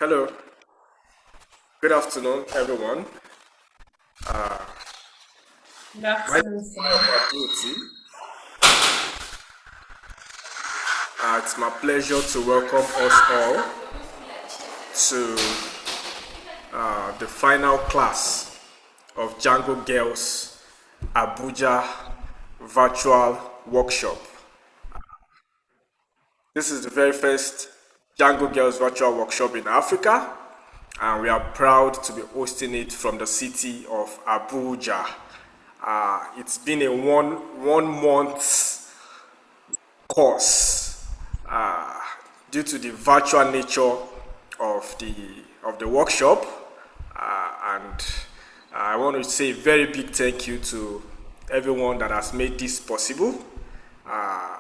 Hello, good afternoon, everyone. Good My name afternoon, is sir. Beauty. It's my pleasure to welcome us all to the final class of Django Girls Abuja virtual workshop. This is the very first Django Girls virtual workshop in Africa, and we are proud to be hosting it from the city of Abuja. It's been a one month course due to the virtual nature of the workshop, and I want to say a very big thank you to everyone that has made this possible. Uh,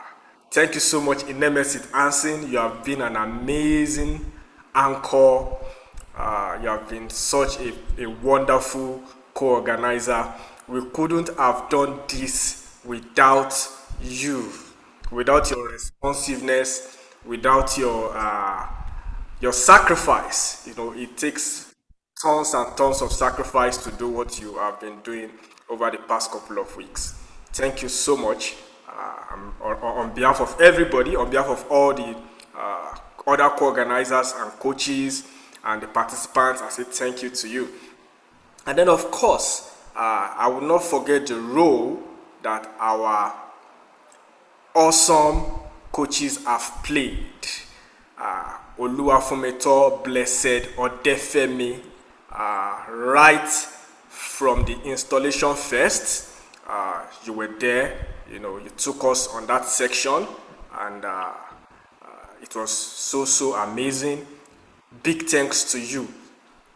Thank you so much, Inemesit Ansin. You have been an amazing anchor. You have been such a wonderful co-organizer. We couldn't have done this without you, without your responsiveness, without your sacrifice. You know, it takes tons and tons of sacrifice to do what you have been doing over the past couple of weeks. Thank you so much. On behalf of everybody, on behalf of all the other co-organizers and coaches and the participants, I say thank you to you. And then, of course, I will not forget the role that our awesome coaches have played. Oluwafumeto, Blessed, Odefemi, right from the installation first. You were there, you know, you took us on that section, and it was so amazing. Big thanks to you.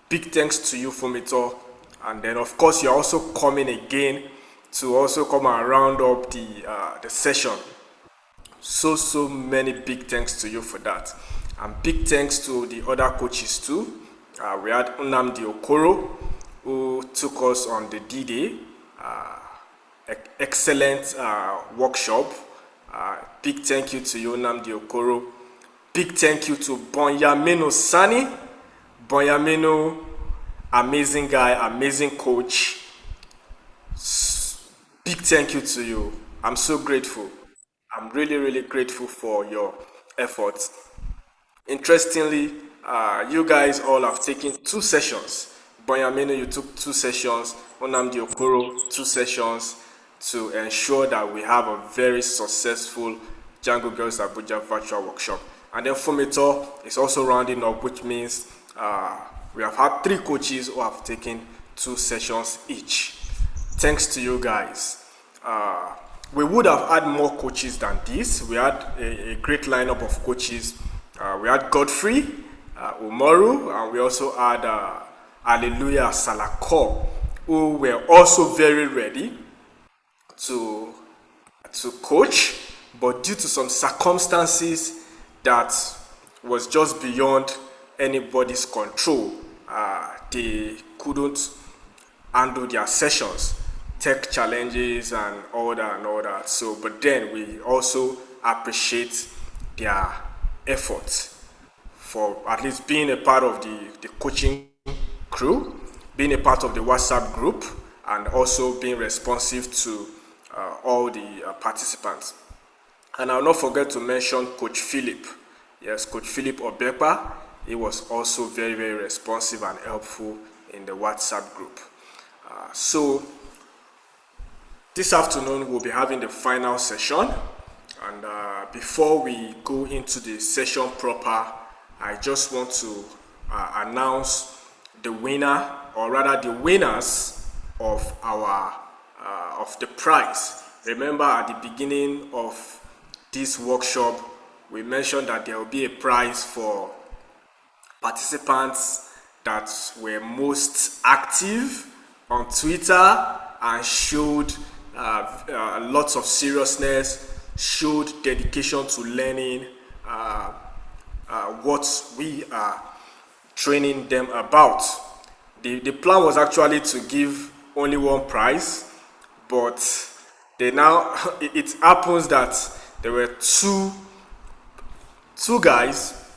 Big thanks to you, Fumito. And then, of course, you're also coming again to also come and round up the session. So many big thanks to you for that, and big thanks to the other coaches too. We had Unamdi Okoro, who took us on the D-Day. Excellent workshop. Big thank you to you, Unamdi Okoro. Big thank you to Bonyamino Sani. Bonyamino, amazing guy, amazing coach. Big thank you to you. I'm so grateful. I'm really grateful for your efforts. Interestingly, you guys all have taken two sessions. Bonyamino, you took two sessions. Onamdi Okoro, two sessions to ensure that we have a very successful Django Girls Abuja virtual workshop. And then Fumito is also rounding up, which means we have had three coaches who have taken two sessions each. Thanks to you guys. We would have had more coaches than this. We had a great lineup of coaches. We had Godfrey, Umaru, and we also had Alleluia Salako, who were also very ready to coach, but due to some circumstances that was just beyond anybody's control, they couldn't handle their sessions, tech challenges and all that. So, but then we also appreciate their efforts for at least being a part of the coaching crew, being a part of the WhatsApp group, and also being responsive to all the participants. And I'll not forget to mention Coach Philip. Yes, Coach Philip Obepa. He was also very responsive and helpful in the WhatsApp group. So this afternoon we'll be having the final session, and before we go into the session proper, I just want to announce the winner, or rather the winners of our of the prize. Remember, at the beginning of this workshop, we mentioned that there will be a prize for participants that were most active on Twitter and showed lots of seriousness, showed dedication to learning what we are training them about. The plan was actually to give only one prize, but they now it happens that there were two guys,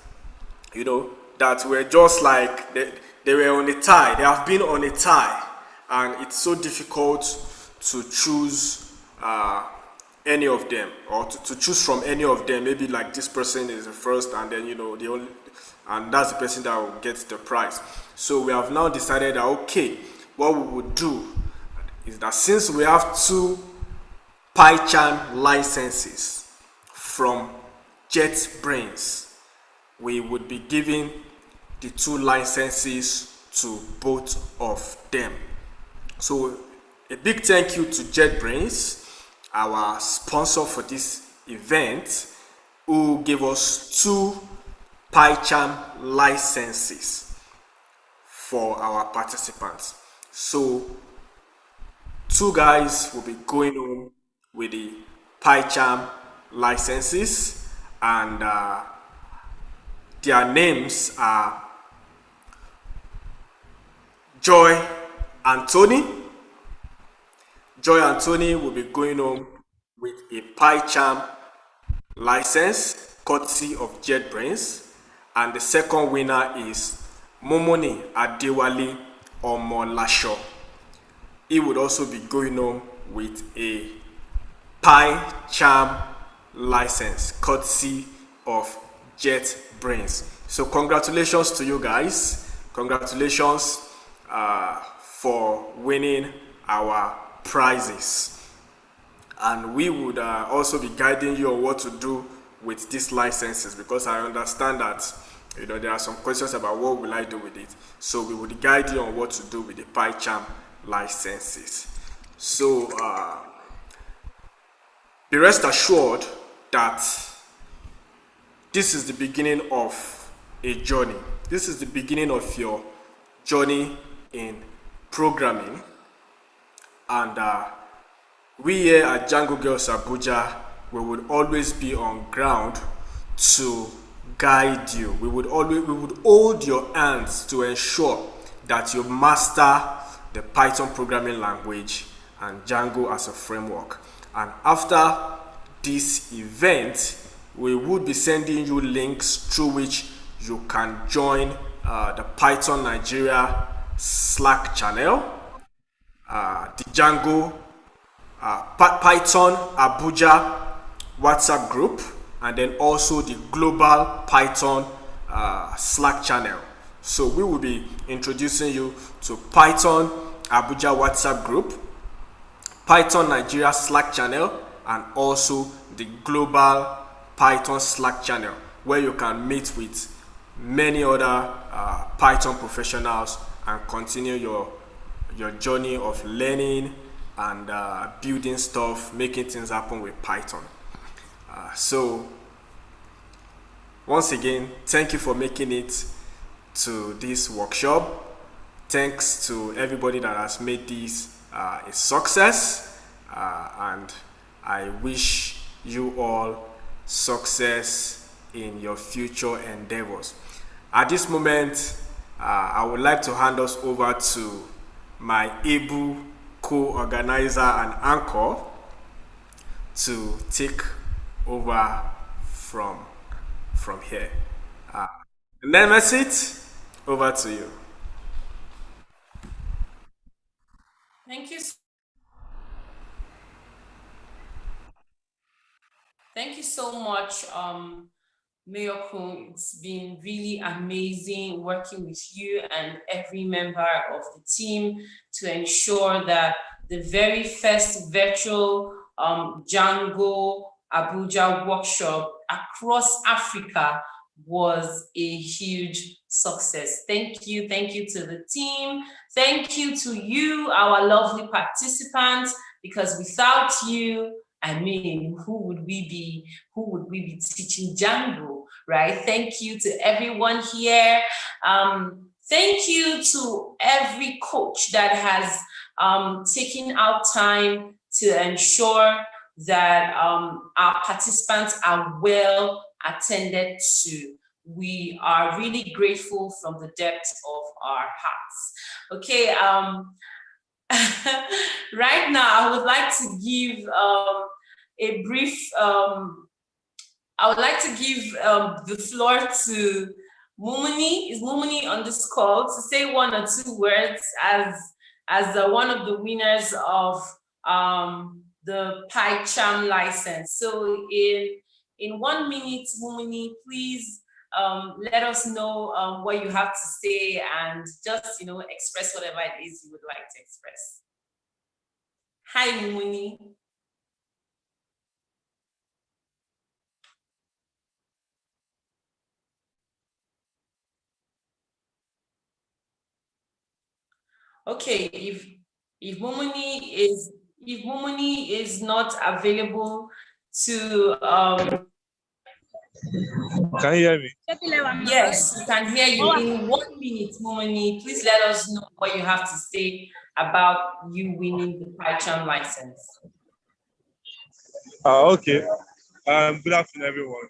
you know, that were just like they were on a tie. They have been on a tie, and it's so difficult to choose any of them, or to choose from any of them. Maybe like this person is the first, and then the only, and that's the person that will get the prize. So we have now decided that okay, what we would do is that since we have two PyCharm licenses from JetBrains, we would be giving the two licenses to both of them. So a big thank you to JetBrains, our sponsor for this event, who gave us two PyCharm licenses for our participants. So two guys will be going home with the PyCharm licenses, and their names are Joy and Tony. Joy and Tony will be going home with a PyCharm license courtesy of JetBrains, and the second winner is Momoni Adewale Omolasho. He would also be going home with a PyCharm license courtesy of JetBrains. So congratulations to you guys. Congratulations for winning our prizes. And we would also be guiding you on what to do with these licenses, because I understand that there are some questions about what will I do with it. So we would guide you on what to do with the PyCharm licenses. So be rest assured that this is the beginning of a journey. This is the beginning of your journey in programming. And we here at Django Girls Abuja, we would always be on ground to guide you. We would hold your hands to ensure that you master the Python programming language and Django as a framework. And after this event, we would be sending you links through which you can join the Python Nigeria Slack channel, the Django Python Abuja WhatsApp group, and then also the global Python Slack channel. So we will be introducing you to Python Abuja WhatsApp group, Python Nigeria Slack channel, and also the global Python Slack channel, where you can meet with many other Python professionals and continue your journey of learning and building stuff, making things happen with Python. So once again, thank you for making it to this workshop. Thanks to everybody that has made this a success, and I wish you all success in your future endeavors. At this moment, I would like to hand us over to my able co-organizer and anchor to take over from here. Nemesis, over to you. Thank you. Thank you so much, Mayor Kun. It's been really amazing working with you and every member of the team to ensure that the very first virtual Django Abuja workshop across Africa was a huge success. Thank you to the team. Thank you to you, our lovely participants, because without you, I mean, who would we be teaching Django, right? Thank you to everyone here. Thank you to every coach that has taken out time to ensure that our participants are well attended to. We are really grateful from the depths of our hearts. Okay, right now I would like to give a brief, I would like to give the floor to Mumuni, is Mumuni on this call to say one or two words as one of the winners of the PyCharm license? So in 1 minute, Mumuni, please let us know what you have to say and just express whatever it is you would like to express. Hi, Mumuni. Okay, if Momoni is not available to Can you hear me? Yes, we can hear you. In 1 minute, Momoni, please let us know what you have to say about you winning the PyCharm license. Okay. Good afternoon, everyone.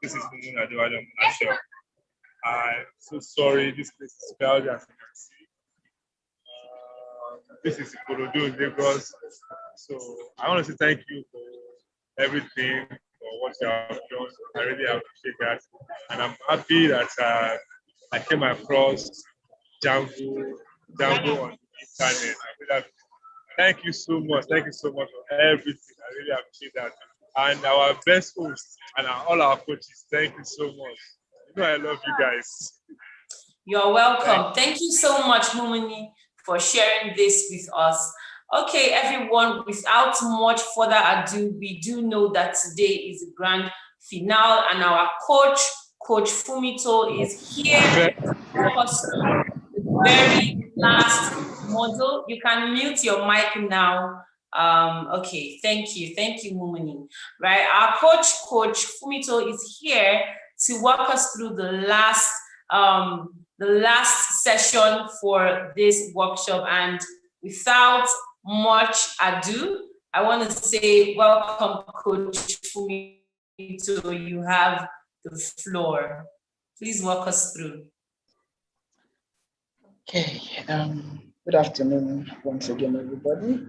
This is Mumun Adewale Munashe. I'm so sorry. This place is crowded, as you can see. This is Ikorodu in Lagos. So I want to say thank you for everything, for what you have done. I really appreciate that. And I'm happy that I came across Django on the internet. Thank you so much. Thank you so much for everything. I really appreciate that. And our best hosts and all our coaches, thank you so much. You know I love you guys. You're welcome. Thank you so much, Mumuni, for sharing this with us. Okay, everyone, without much further ado, we do know that today is the grand finale and our coach, Coach Fumito, is here to walk us through the very last module. You can mute your mic now. Okay, thank you, Mumuni. Right, our Coach Fumito is here to walk us through the last session for this workshop. And without much ado, I want to say welcome, Coach Fumito. You have the floor. Please walk us through. Okay, good afternoon once again, everybody.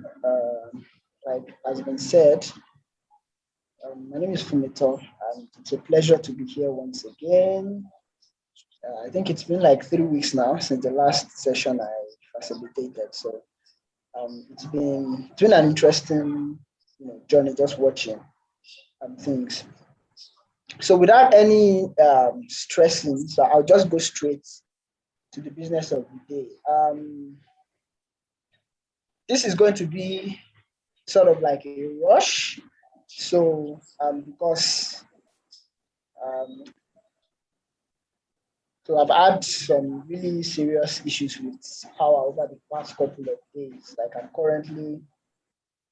Like has been said, my name is Fumito, and it's a pleasure to be here once again. I think it's been like 3 weeks now since the last session I facilitated. So it's been an interesting journey just watching things. So without any stressing, so I'll just go straight to the business of the day. This is going to be sort of like a rush. So because so I've had some really serious issues with power over the past couple of days. Like I'm currently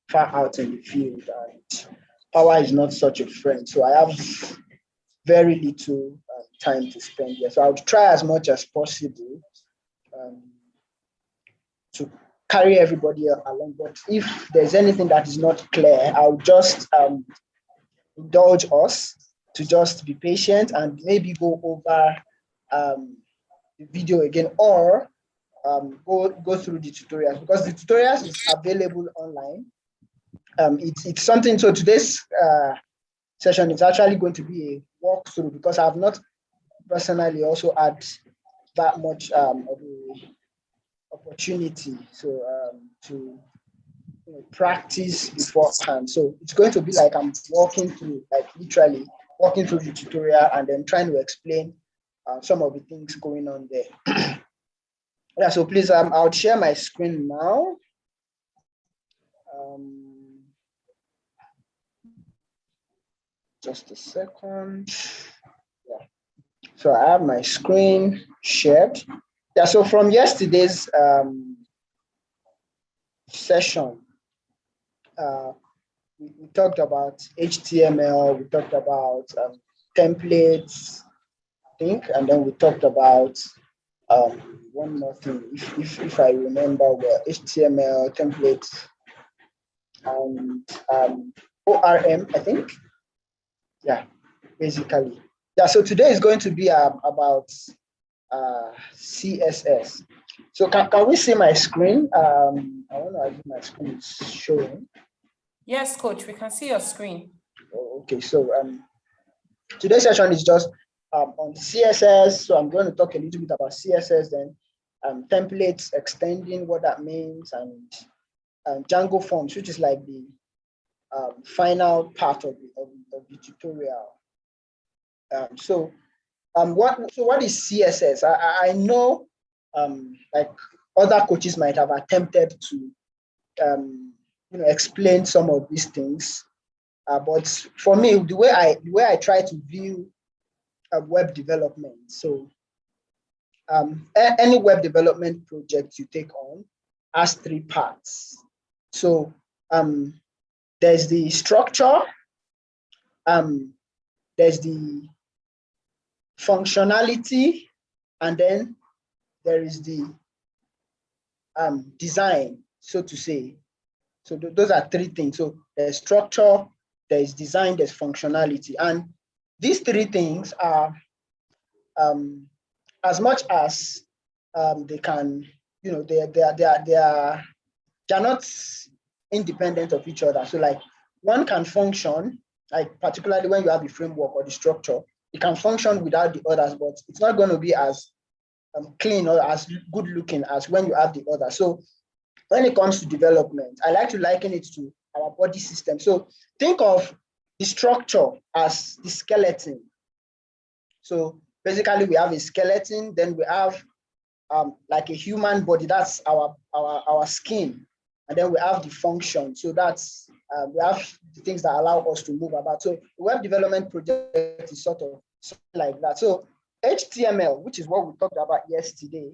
far out in the field and power is not such a friend. So I have very little time to spend here. So I'll try as much as possible to carry everybody along. But if there's anything that is not clear, I'll just indulge us to just be patient and maybe go over the video again or go through the tutorials, because the tutorials is available online. It's something, so today's session is actually going to be a walkthrough because I have not personally also had that much of a opportunity to practice beforehand. So it's going to be like I'm walking through, like literally walking through the tutorial and then trying to explain some of the things going on there. Yeah, so please, I'll share my screen now. Just a second. Yeah. So I have my screen shared. Yeah, so from yesterday's session, we talked about HTML, we talked about templates, I think, and then we talked about one more thing, if I remember well, HTML, templates, and ORM, I think. Yeah, basically. Yeah, so today is going to be about CSS. So can we see my screen? I want to know if my screen is showing. Yes, Coach, we can see your screen. Okay, so today's session is just on CSS. So I'm going to talk a little bit about CSS, then templates, extending what that means, and Django forms, which is like the final part of the tutorial. What is CSS? I know like other coaches might have attempted to explain some of these things, but for me, the way I try to view web development. So any web development project you take on has three parts. So there's the structure, there's the functionality, and then there is the design, so to say. So those are three things. So there's structure, there's design, there's functionality, and these three things are as much as they can, they're not independent of each other. So like one can function, like particularly when you have the framework or the structure, it can function without the others, but it's not going to be as clean or as good looking as when you have the other. So when it comes to development, I like to liken it to our body system. So think of the structure as the skeleton. So basically we have a skeleton, then we have like a human body, that's our skin. And then we have the function. So that's, we have the things that allow us to move about. So the web development project is sort of something like that. So HTML, which is what we talked about yesterday,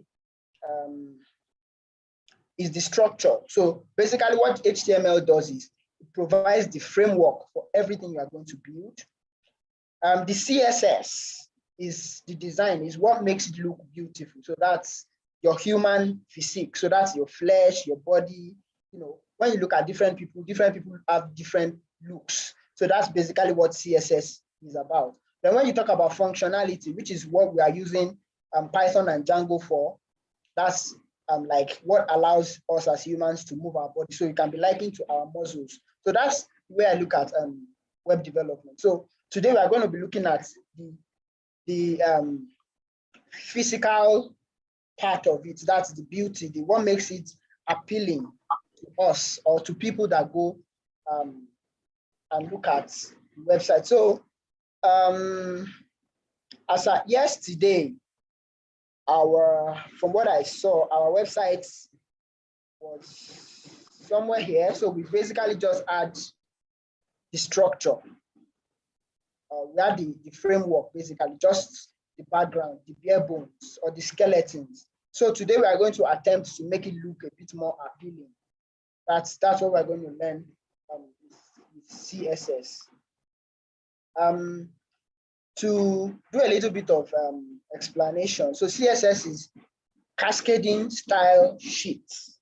is the structure. So basically what HTML does is it provides the framework for everything you are going to build. The CSS is the design, is what makes it look beautiful. So that's your human physique. So that's your flesh, your body. When you look at different people have different looks. So that's basically what CSS is about. Then when you talk about functionality, which is what we are using Python and Django for, that's like what allows us as humans to move our body. So it can be likened to our muscles. So that's where I look at web development. So today we are going to be looking at the physical part of it. That's the beauty, the what makes it appealing to us or to people that go and look at the website. So as at yesterday, from what I saw, our website was somewhere here. So we basically just add the structure. We had the framework, basically, just the background, the bare bones, or the skeletons. So today we are going to attempt to make it look a bit more appealing. That's what we're going to learn with CSS. To do a little bit of explanation, so CSS is cascading style sheets.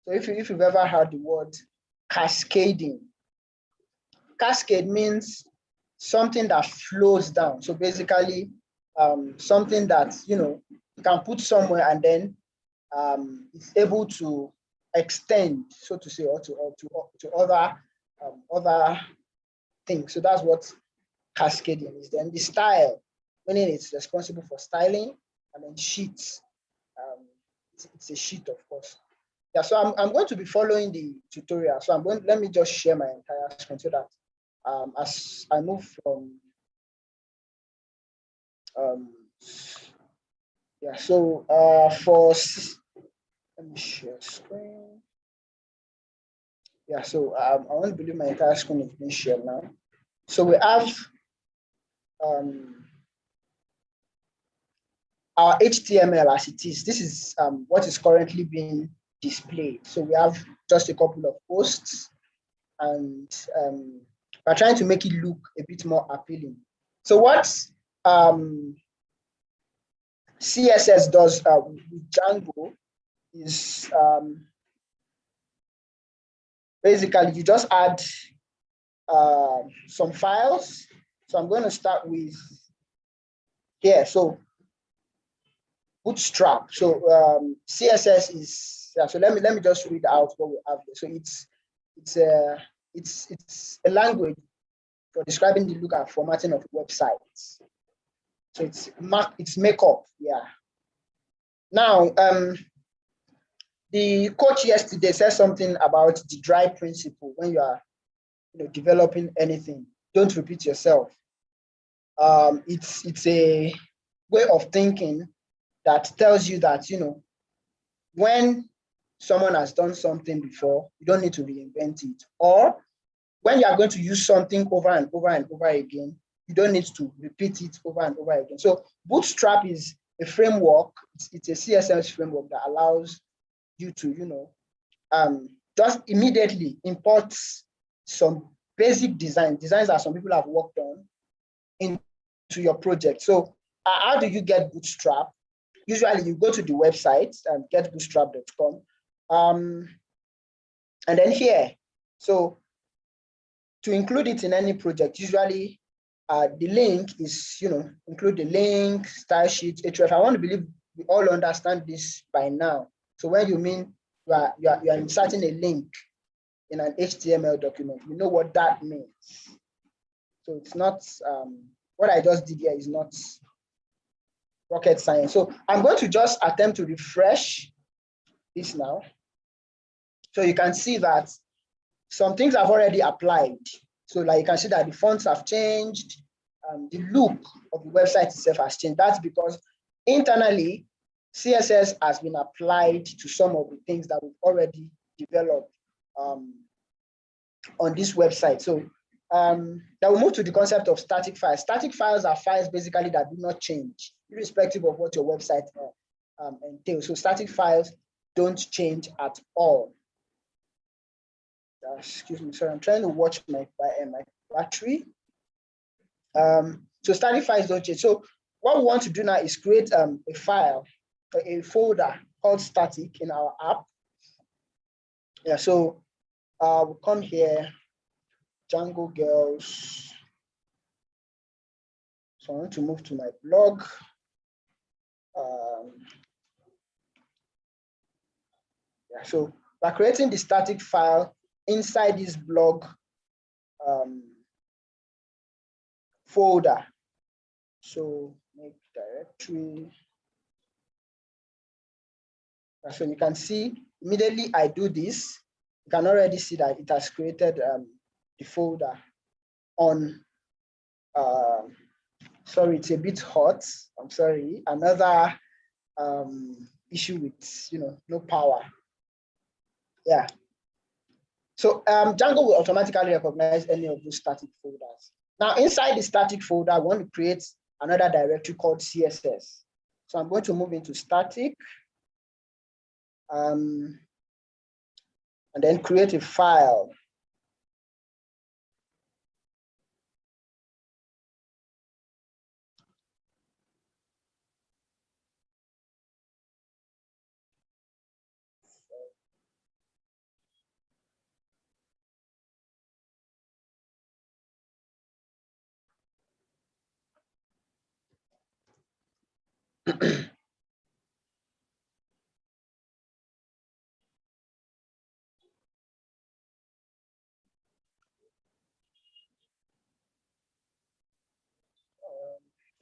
So if you've ever heard the word cascading, cascade means something that flows down. So basically, something that you can put somewhere and then it's able to extend, so to say, or to other things. So that's what cascading is. Then the style, meaning it's responsible for styling, and then sheets. It's a sheet, of course. Yeah, so I'm going to be following the tutorial. So let me just share my entire screen so that as I move from yeah, so let me share screen. Yeah, so I want to believe my entire screen is being shared now. So we have our HTML as it is. This is what is currently being displayed. So we have just a couple of posts, and we're trying to make it look a bit more appealing. So what CSS does with Django is basically you just add some files. So I'm going to start with here. So Bootstrap. So CSS is, yeah, so let me just read out what we have here. So it's a language for describing the look and formatting of websites. So it's makeup, yeah. Now, the coach yesterday said something about the dry principle when you are developing anything. Don't repeat yourself. It's a way of thinking that tells you that when someone has done something before, you don't need to reinvent it. Or when you are going to use something over and over and over again, you don't need to repeat it over and over again. So Bootstrap is a framework. It's a CSS framework that allows you to, just immediately import some basic designs that some people have worked on into your project. So how do you get Bootstrap? Usually you go to the website and getbootstrap.com. And then here, so to include it in any project, usually the link is, include the link, style sheet, href. I want to believe we all understand this by now. So when you mean you are inserting a link in an HTML document, you know what that means. So it's not, what I just did here is not rocket science. So I'm going to just attempt to refresh this now. So you can see that some things have already applied. So like you can see that the fonts have changed, the look of the website itself has changed. That's because internally, CSS has been applied to some of the things that we've already developed on this website. So then we'll move to the concept of static files. Static files are files basically that do not change, irrespective of what your website entails. So static files don't change at all. Excuse me, sorry, I'm trying to watch my battery. So static files don't change. So what we want to do now is create a file, a folder called static in our app. Yeah, so we'll come here, Django girls. So I want to move to my blog. Yeah, so by creating the static file inside this blog folder. So make directory. So you can see immediately I do this, you can already see that it has created the folder on, sorry, it's a bit hot. I'm sorry. Another issue with, no power. Yeah. So Django will automatically recognize any of those static folders. Now, inside the static folder, I want to create another directory called CSS. So I'm going to move into static and then create a file.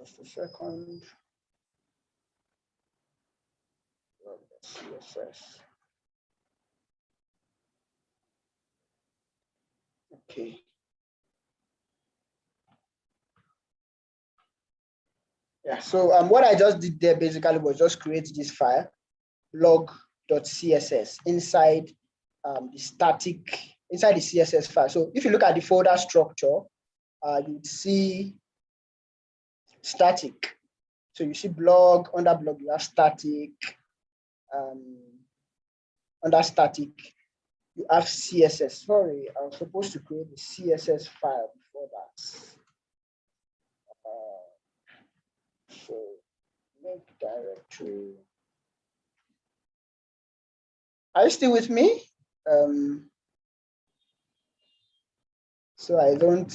Just a second. CSS. Okay. Yeah, so what I just did there basically was just create this file, log.css, inside the static, inside the CSS file. So if you look at the folder structure, you'd see static. So you see blog, under blog you have static, under static you have CSS. Sorry, I was supposed to create the CSS file before that. So make directory. Are you still with me? So I don't.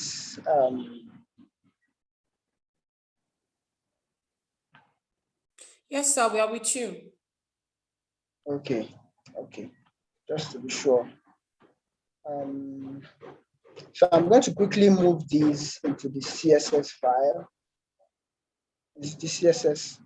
Yes, sir, we are with you. Okay, just to be sure. So I'm going to quickly move these into the CSS file. is the CSS.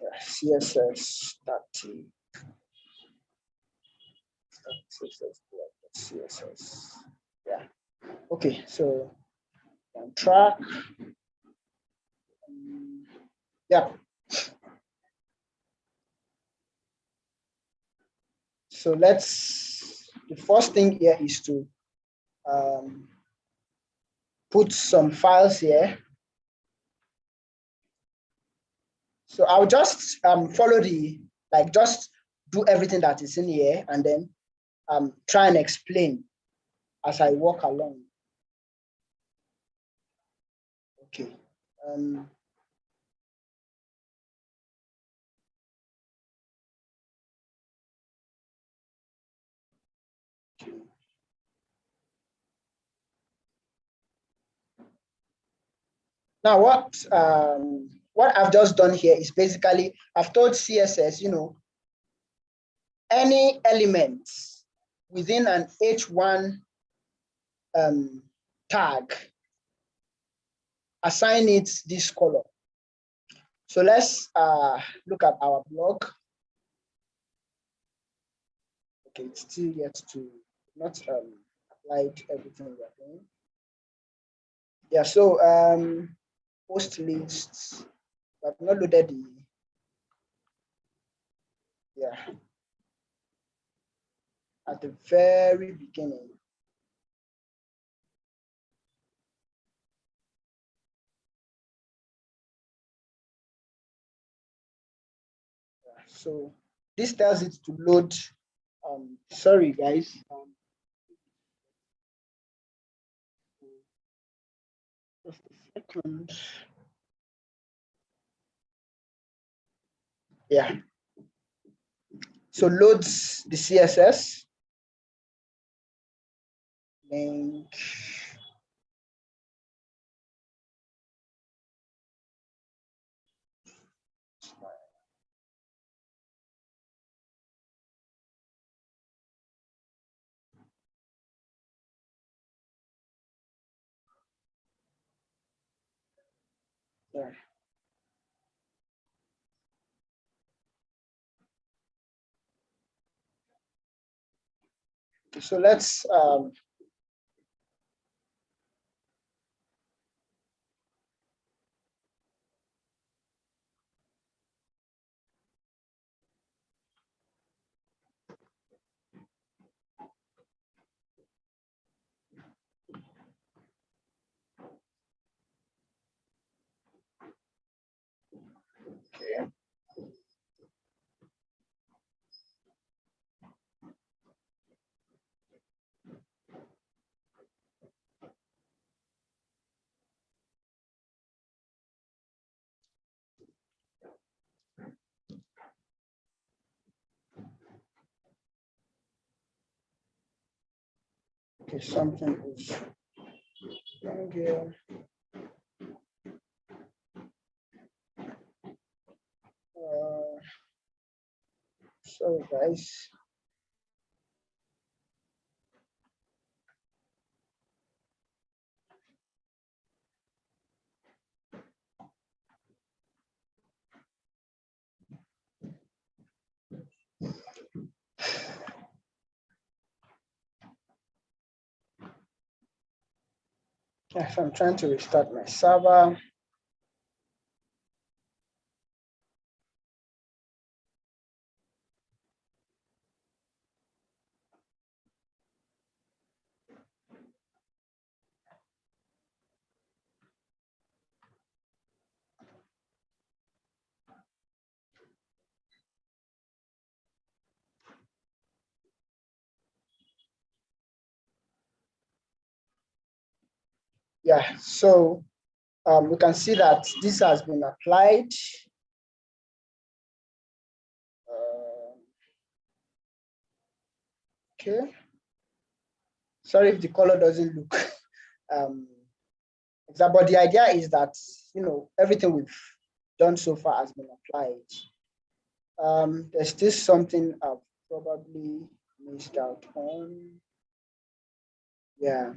Yeah, CSS static. CSS. Yeah. Okay, so on track. Yeah. So the first thing here is to put some files here. So I'll just follow just do everything that is in here and then try and explain as I walk along. Okay. Now, what I've just done here is basically I've told CSS, any elements within an H1 tag, assign it this color. So let's look at our blog. Okay, it's still yet to not applied everything we are doing. Yeah, so post lists. I've not loaded the at the very beginning. Yeah, so this tells it to load. Sorry guys. Just a second. Yeah. So loads the CSS link. Yeah. So let's okay. Okay, something is wrong here. Sorry guys. Yes, I'm trying to restart my server. Yeah, so we can see that this has been applied. Okay. Sorry if the color doesn't look exact, but the idea is that everything we've done so far has been applied. There's still something I've probably missed out on. Yeah.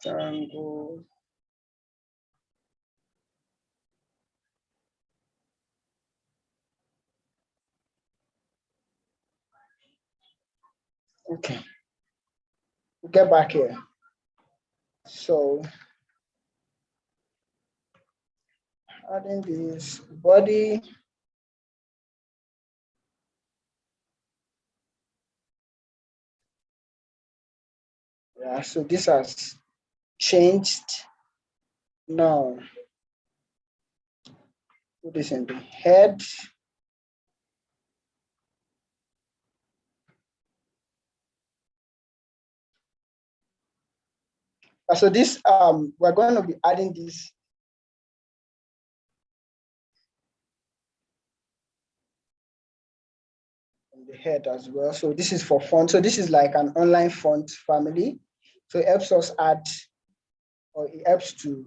Django. Okay, we'll get back here. So adding this body. Yeah, so this has changed. Now put this in the head. So this we're going to be adding this in the head as well. So this is for font. So this is like an online font family. So it helps us add, or it helps to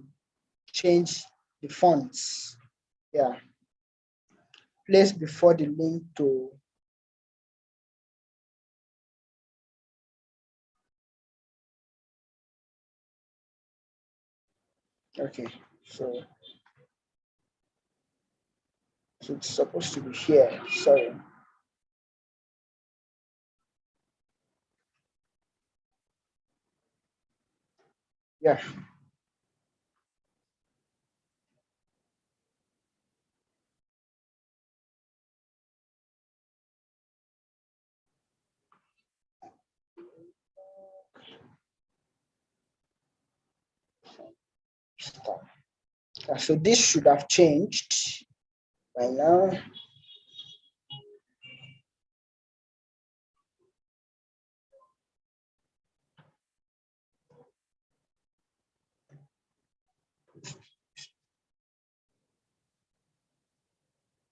change the fonts. Yeah. Place before the link to. Okay, so it's supposed to be here. Sorry. Yeah. Stop. So this should have changed by now.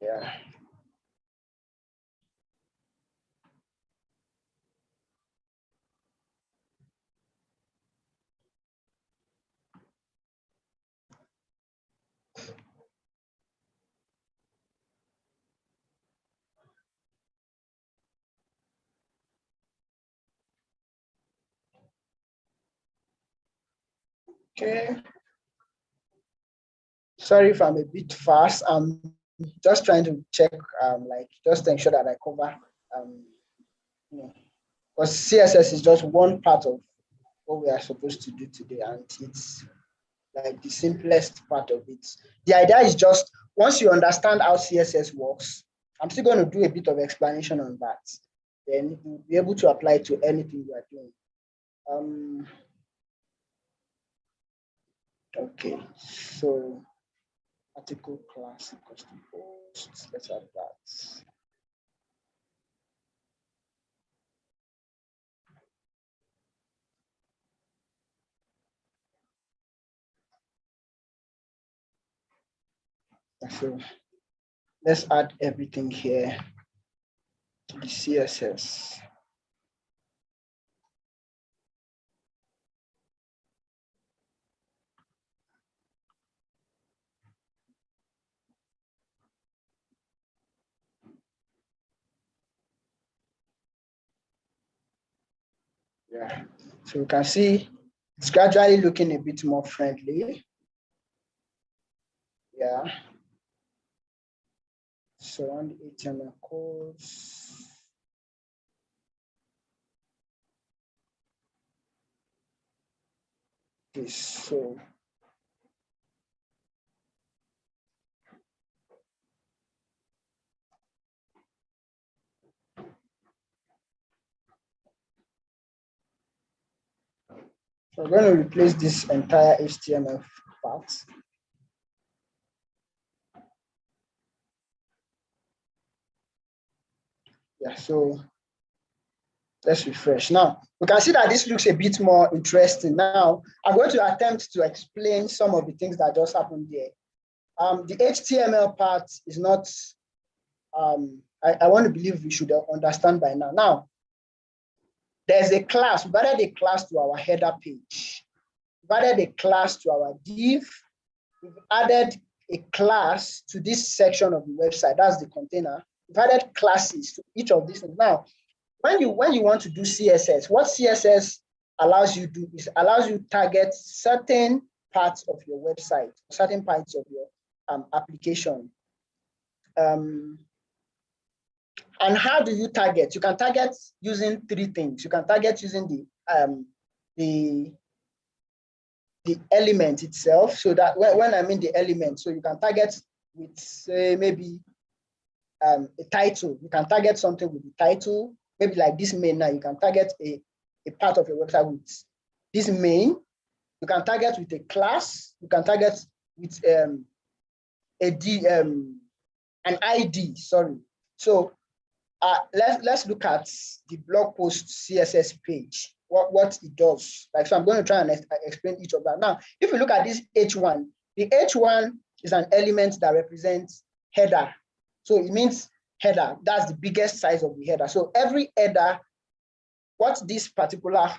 Yeah. Okay. Sorry if I'm a bit fast. I'm just trying to check, like just to ensure that I cover, you know, because CSS is just one part of what we are supposed to do today, and it's like the simplest part of it. The idea is just once you understand how CSS works, I'm still going to do a bit of explanation on that. Then you'll be able to apply it to anything you are doing. Okay, so article class equals to post. Let's add that. So let's add everything here to the CSS. Yeah, so you can see it's gradually looking a bit more friendly. Yeah. So on the HTML codes. Okay, so we're going to replace this entire HTML part. Yeah, so let's refresh. Now, we can see that this looks a bit more interesting. Now, I'm going to attempt to explain some of the things that just happened there. The HTML part is not, I want to believe we should understand by now. Now, there's a class, we've added a class to our header page. We've added a class to our div. We've added a class to this section of the website. That's the container. We've added classes to each of these things. Now, when you want to do CSS, what CSS allows you to do is allows you to target certain parts of your website, certain parts of your application. And how do you target? You can target using three things. You can target using the element itself. So that when I mean the element, so you can target with, say, maybe a title. You can target something with the title. Maybe like this main now, you can target a part of your website with this main. You can target with a class. You can target with an ID, sorry. So let's look at the blog post CSS page, what it does. Like, so I'm going to try and explain each of that. Now, if you look at this H1, the H1 is an element that represents header. So it means header. That's the biggest size of the header. So every header, what this particular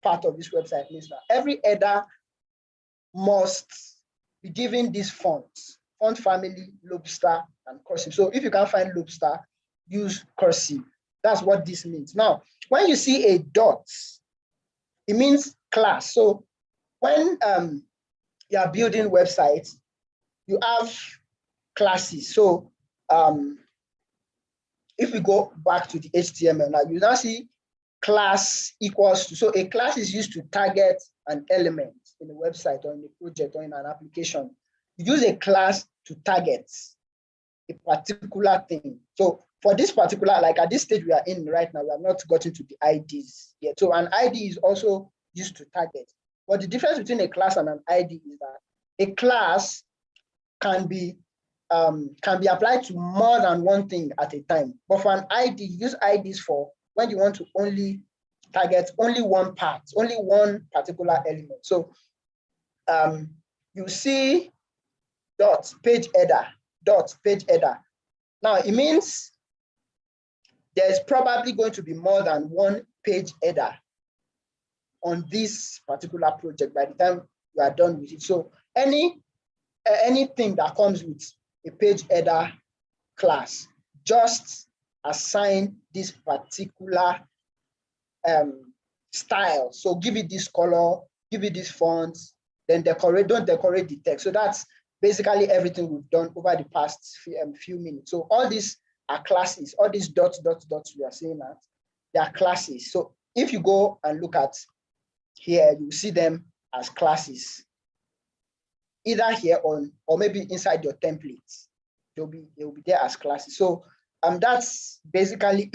part of this website means now, every header must be given these fonts, font family, lobster, and cursive. So if you can't find lobster, use cursive. That's what this means. Now, when you see a dot, it means class. So when you are building websites, you have classes. So if we go back to the HTML now, you now see class equals to, so a class is used to target an element in a website or in a project or in an application. You use a class to target a particular thing. So for this particular, like at this stage we are in right now, we have not gotten to the IDs yet. So an ID is also used to target. But the difference between a class and an ID is that a class can be applied to more than one thing at a time. But for an ID, you use IDs for when you want to only target only one part, only one particular element. So you see dot page header, dot page header. Now it means there's probably going to be more than one page header on this particular project by the time you are done with it. So anything that comes with a page header class, just assign this particular style. So give it this color, give it this font, then don't decorate the text. So that's basically everything we've done over the past few minutes. So all these are classes, all these dots we are seeing that, they are classes. So if you go and look at here, you see them as classes, either here or maybe inside your templates. They'll be there as classes. So that's basically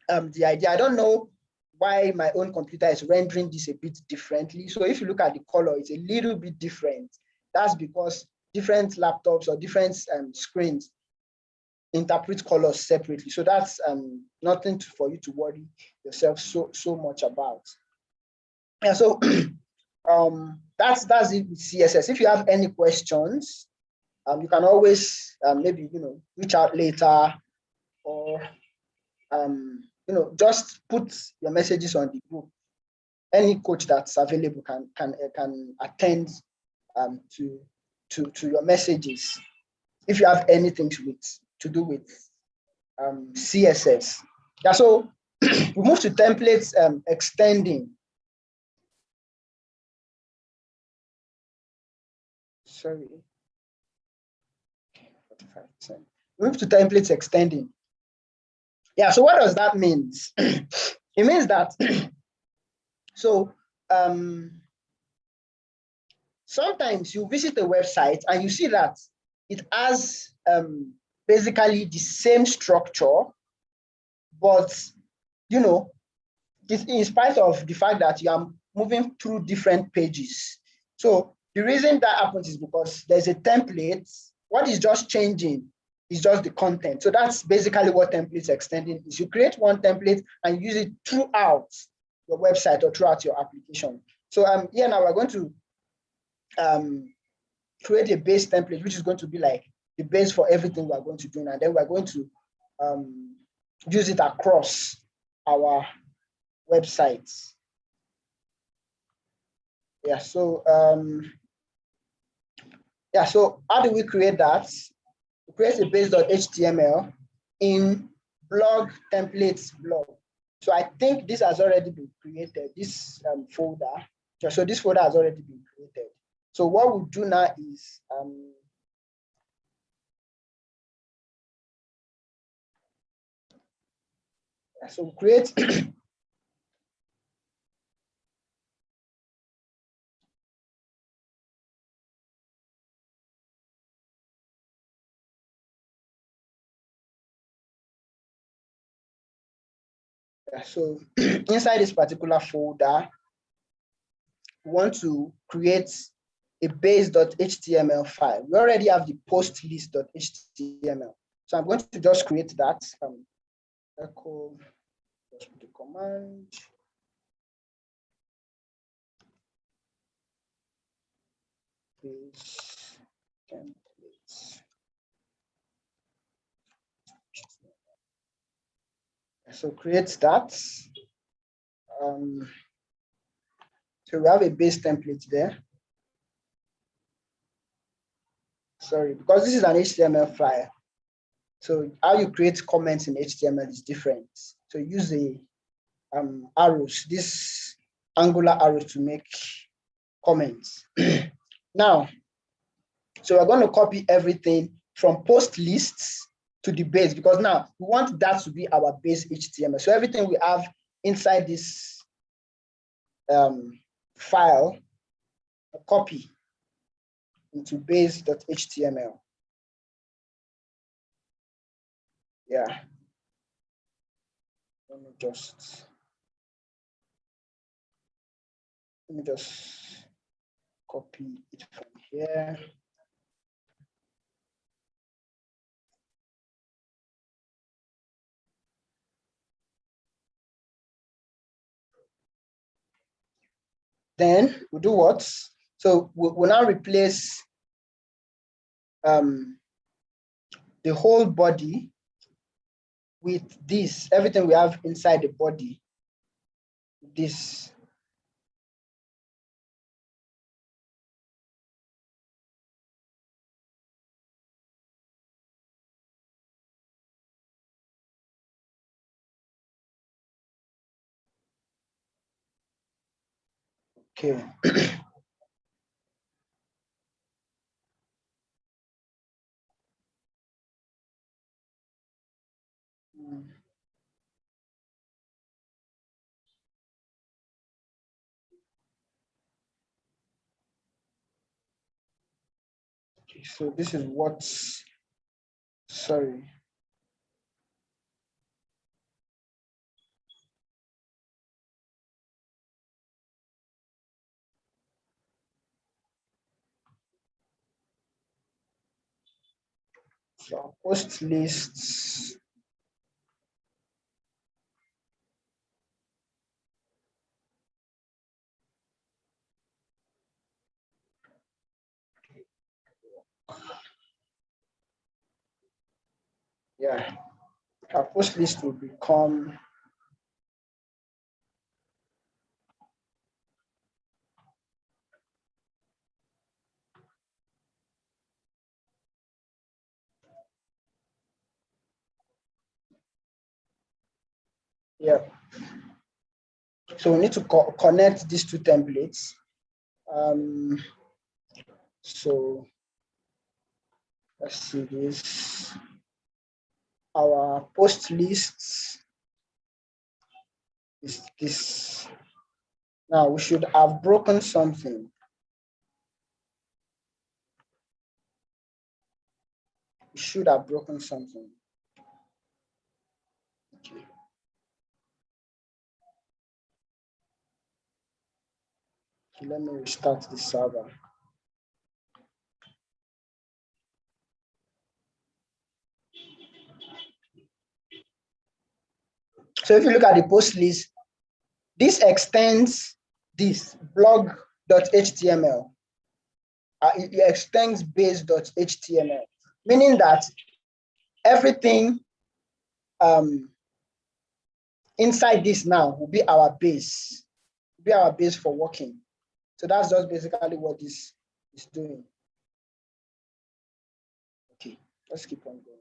the idea. I don't know why my own computer is rendering this a bit differently. So if you look at the color, it's a little bit different. That's because different laptops or different screens interpret colors separately. So that's nothing for you to worry yourself so much about. Yeah, so that's it with CSS. If you have any questions, you can always maybe reach out later, or just put your messages on the group. Any coach that's available can attend to your messages if you have anything to do with CSS. Yeah, so we move to templates extending. Sorry. 45%. Move to templates extending. Yeah, so what does that mean? It means that so sometimes you visit a website and you see that it has basically the same structure, but in spite of the fact that you are moving through different pages. So the reason that happens is because there's a template. What is just changing is just the content. So that's basically what templates extending is. You create one template and use it throughout your website or throughout your application. So here now we're going to create a base template, which is going to be like the base for everything we're going to do, and then we're going to use it across our websites. Yeah, so Yeah, so how do we create that? We create a base.html in blog templates blog. So I think this has already been created, this folder. So this folder has already been created. So what we'll do now is so create so inside this particular folder, we want to create a base.html file. We already have the post list.html. So I'm going to just create that. Echo, just put the command. Base templates. So create that. So we have a base template there. Sorry, because this is an HTML file. So how you create comments in HTML is different. So use the arrows, this angular arrows to make comments. Now, so we're going to copy everything from post lists to the base, because now we want that to be our base HTML. So everything we have inside this file, a copy into base.html. Yeah. Let me just copy it from here. Then we'll do what? So we'll now replace the whole body with this, everything we have inside the body, this. Okay. Okay, so this is what's, sorry. So post lists. Yeah, our post list will become yeah. So we need to connect these two templates. So let's see this. Our post lists is this. Now we should have broken something. We should have broken something. Okay. Okay, let me restart the server. So if you look at the post list, this extends this blog.html. It extends base.html, meaning that everything inside this now will be our base, for working. So that's just basically what this is doing. Just keep on going.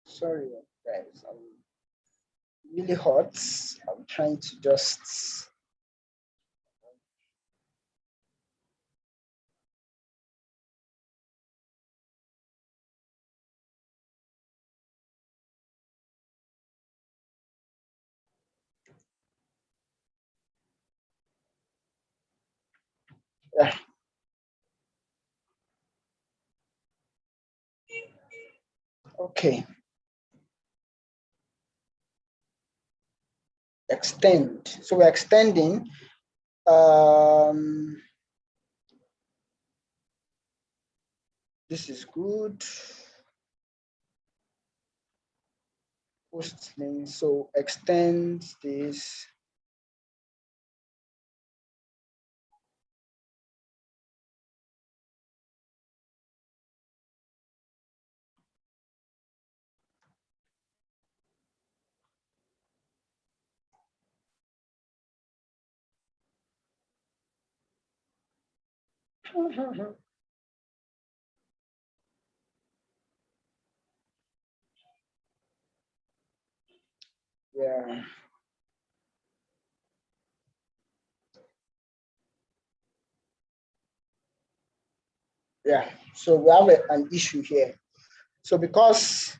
Sorry, guys. I'm really hot. I'm trying to just. Yeah. Okay. Extend. So we're extending. This is good. Post link. So extend this. Yeah. Yeah. So we have an issue here. So because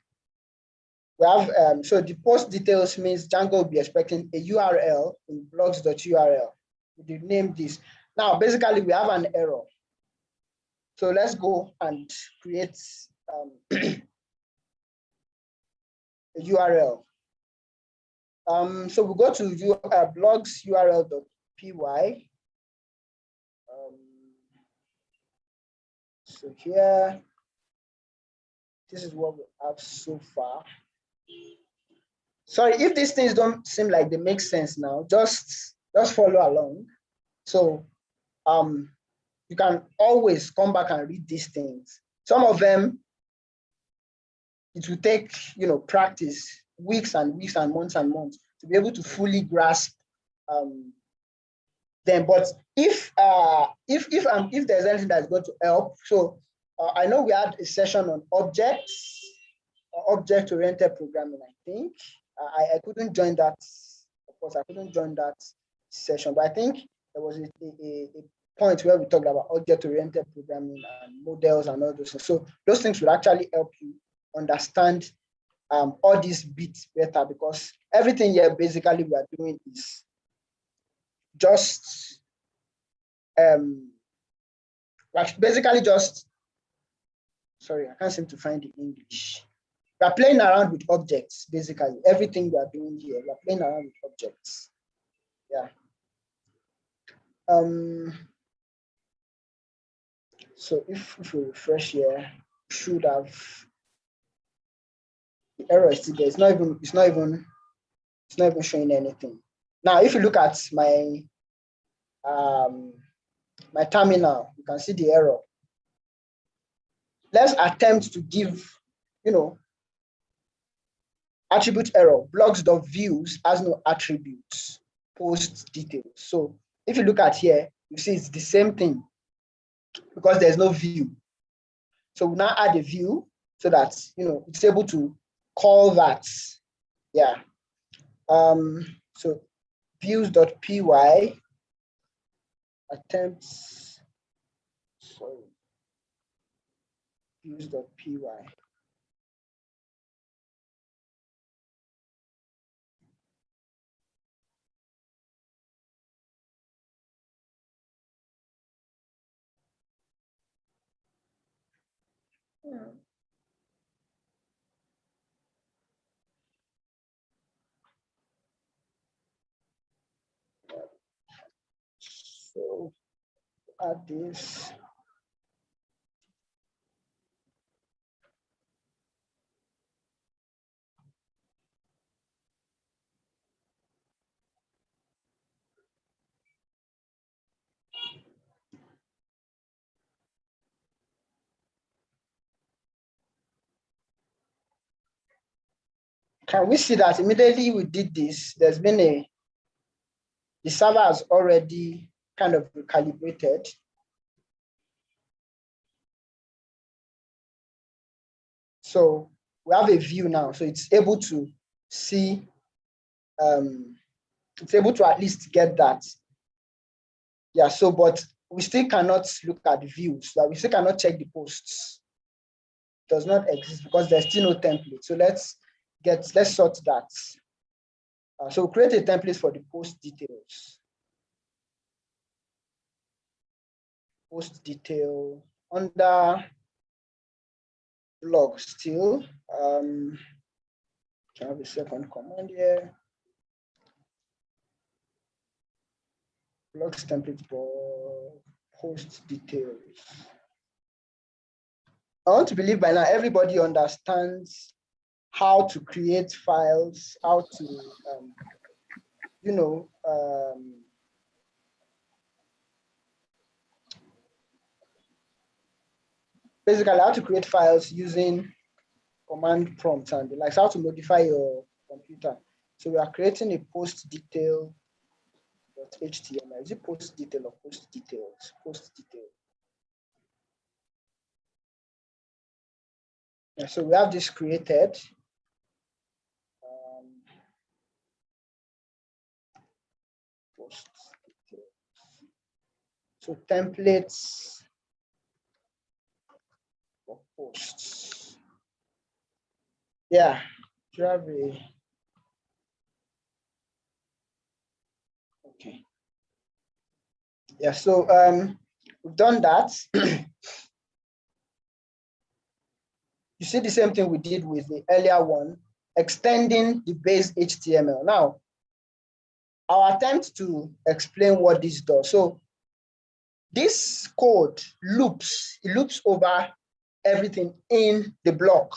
we have so the post details means Django will be expecting a URL in blogs.url. We did name this. Now basically we have an error. So let's go and create a URL. So we go to blogs url.py. So here, this is what we have so far. Sorry, if these things don't seem like they make sense now, just follow along. So you can always come back and read these things. Some of them, it will take practice, weeks and weeks and months to be able to fully grasp them. But if there's anything that's going to help, so I know we had a session on object-oriented programming. I think I couldn't join that. Of course, I couldn't join that session, but I think there was a point where we talked about object-oriented programming and models and all those things. So those things would actually help you understand all these bits better, because everything here basically we are doing is just basically just, sorry, I can't seem to find the English. We are playing around with objects, basically. Everything we are doing here, we are playing around with objects. Yeah. So if we refresh here, we should have the error is still there. It's not even showing anything. Now, if you look at my my terminal, you can see the error. Let's attempt to give, attribute error. Blogs.views has no attributes, post details. So if you look at here, you see it's the same thing because there's no view. So we now add a view so that it's able to call that. Yeah. So views.py attempts. Sorry. Views.py. So add this. can we see that immediately we did this, there's been the server has already kind of recalibrated. So we have a view now. So it's able to see, it's able to at least get that. Yeah, so, but we still cannot look at the views. So we still cannot check the posts. It does not exist because there's still no template. So let's sort that. So create a template for the post details. Post detail under blog still. I have a second command here. Blogs template for post details. I want to believe by now everybody understands how to create files, how to, basically how to create files using command prompts and the likes, how to modify your computer. So we are creating a post detail .html. Is it post detail or post details? Post detail. Yeah, so we have this created. Post details. So templates for posts. Yeah, you have a okay. Yeah, so we've done that. You see the same thing we did with the earlier one, extending the base HTML. Now, I'll attempt to explain what this does. So this code loops, it loops over everything in the block.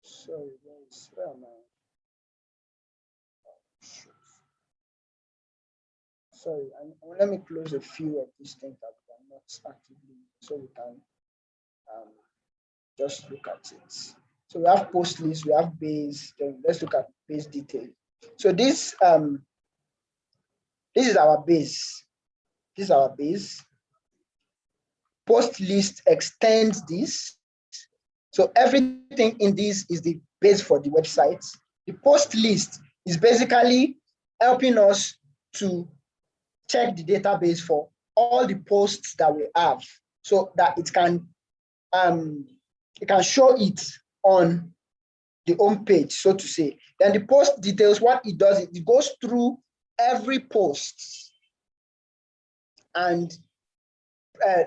Sorry, where am I? Sorry, let me close a few of these things that I'm not actively, so we can just look at it. So we have post list, we have base, then let's look at base detail. So this is our base. This is our base. Post list extends this. So everything in this is the base for the website. The post list is basically helping us to check the database for all the posts that we have so that it can show it on the home page, so to say. Then the post details, what it does, it goes through every post and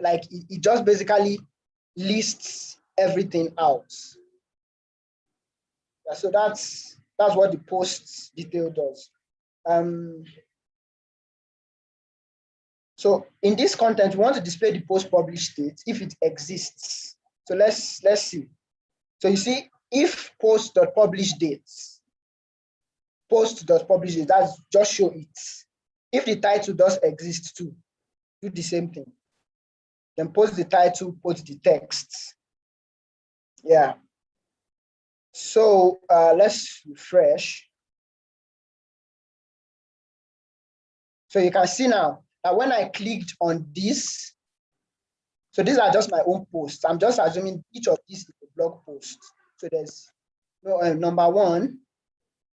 like it just basically lists everything out. Yeah, so that's what the post detail does. So in this content, we want to display the post published state if it exists. So let's see. So you see, if post.publish dates, post.publish date, that's just show it. If the title does exist too, do the same thing. Then post the title, post the text. Yeah. So let's refresh. So you can see now that when I clicked on this, so these are just my own posts. I'm just assuming each of these is a blog post. So there's number one.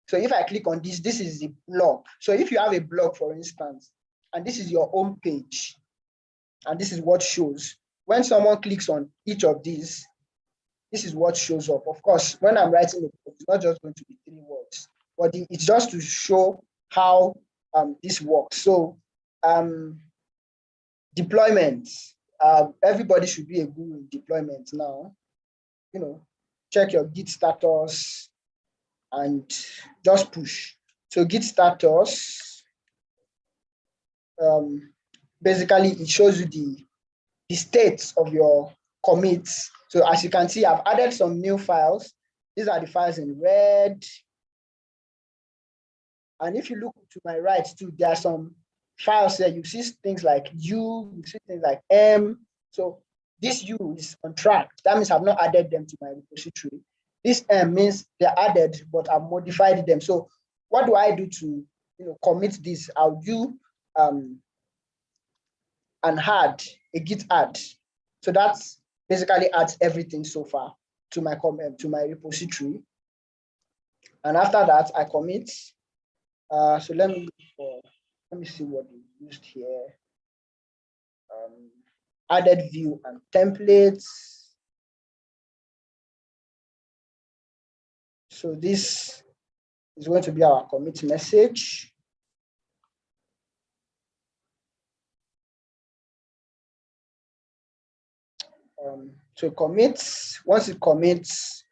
So if I click on this, this is the blog. So if you have a blog, for instance, and this is your home page, and this is what shows. When someone clicks on each of these, this is what shows up. Of course, when I'm writing it, it's not just going to be 3 words, but it's just to show how this works. So deployment, everybody should be a guru in deployment now. Check your Git status and just push. So Git status, basically it shows you the state of your commits. So as you can see, I've added some new files. These are the files in red. And if you look to my right too, there are some files there. You see things like U, you see things like M. So this U is on track. That means I've not added them to my repository. This M means they're added, but I've modified them. So what do I do to commit this? I'll do an add, a git add. So that's basically adds everything so far to my repository. And after that, I commit. So let me see what we used here. Added view and templates. So this is going to be our commit message. So it commits. Once it commits,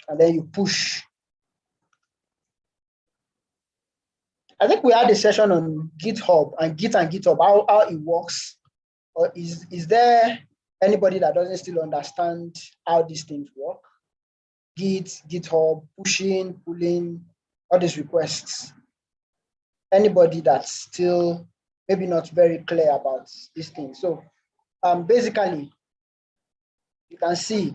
and then you push. I think we had a session on GitHub and Git and GitHub, how it works. Or is there anybody that doesn't still understand how these things work? Git, GitHub, pushing, pulling, all these requests. Anybody that's still maybe not very clear about these things. So basically, you can see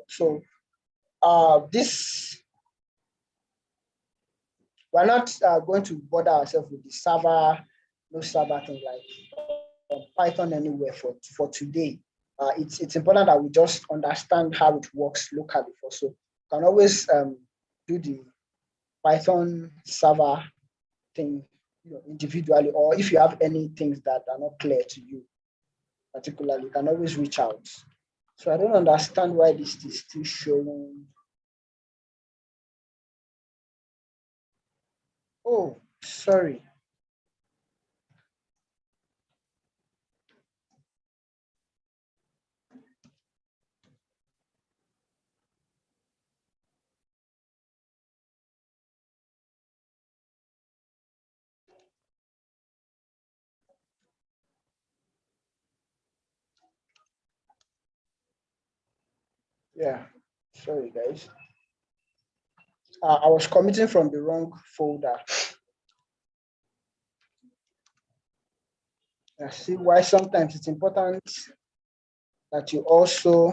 so this, we're not going to bother ourselves with the server, no server thing like Python anywhere for today. It's important that we just understand how it works locally. So you can always do the Python server thing individually, or if you have any things that are not clear to you particularly, you can always reach out. So I don't understand why this is still showing. Oh, sorry. Yeah, sorry guys. I was committing from the wrong folder. I see why sometimes it's important that you also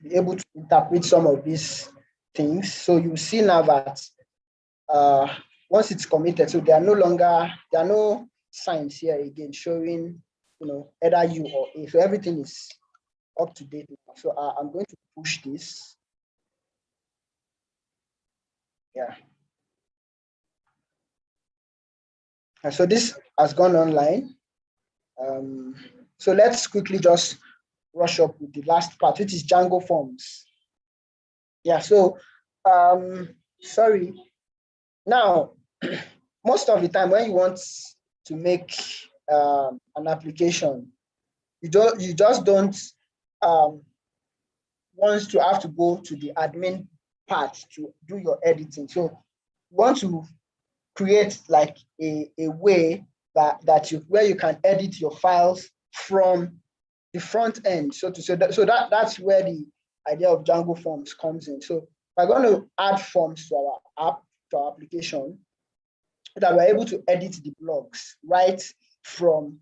be able to interpret some of these things. So you see now that once it's committed, so there are no signs here again showing either U or A. So everything is up to date now. So I'm going to push this. Yeah. And so this has gone online. So let's quickly just rush up with the last part, which is Django forms. Yeah, so sorry. Now, most of the time when you want to make an application, you just don't want to have to go to the admin part to do your editing. So you want to create like a way where you can edit your files from the front end. So that's where the idea of Django forms comes in. So we're going to add forms to our app, to our application, so that we're able to edit the blogs right from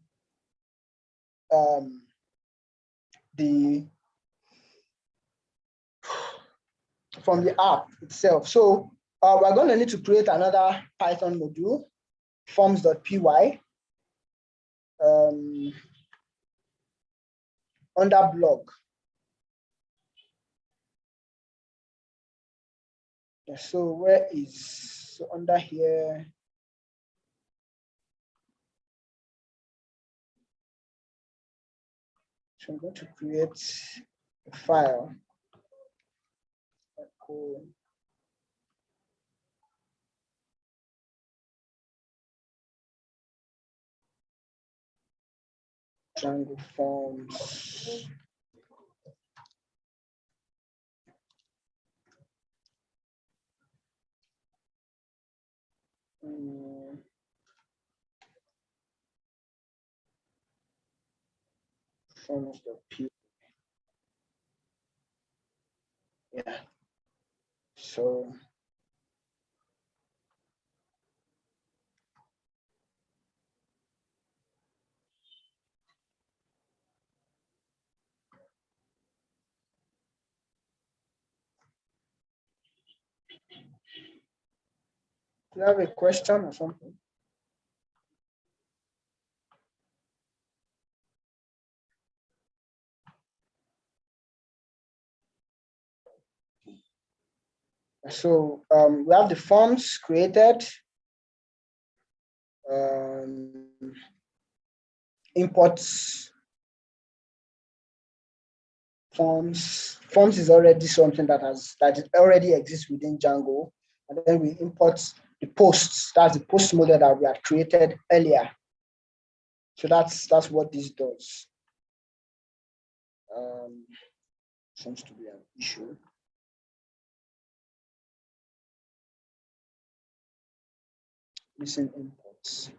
the app itself. So we're going to need to create another Python module, forms.py, under blog. Yeah, so where is, so under here, so I'm going to create a file called Django forms. Form of the people. Yeah. So do you have a question or something? So we have the forms created. Imports forms is already something that already exists within Django, and then we import the posts. That's the post model that we had created earlier. So that's what this does. Seems to be an issue. Missing imports.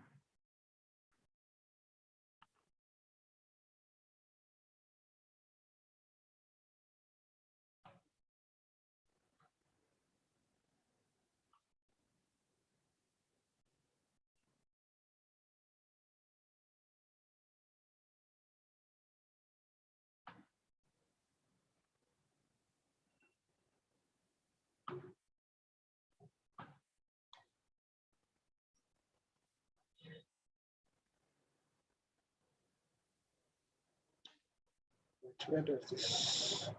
Where does this?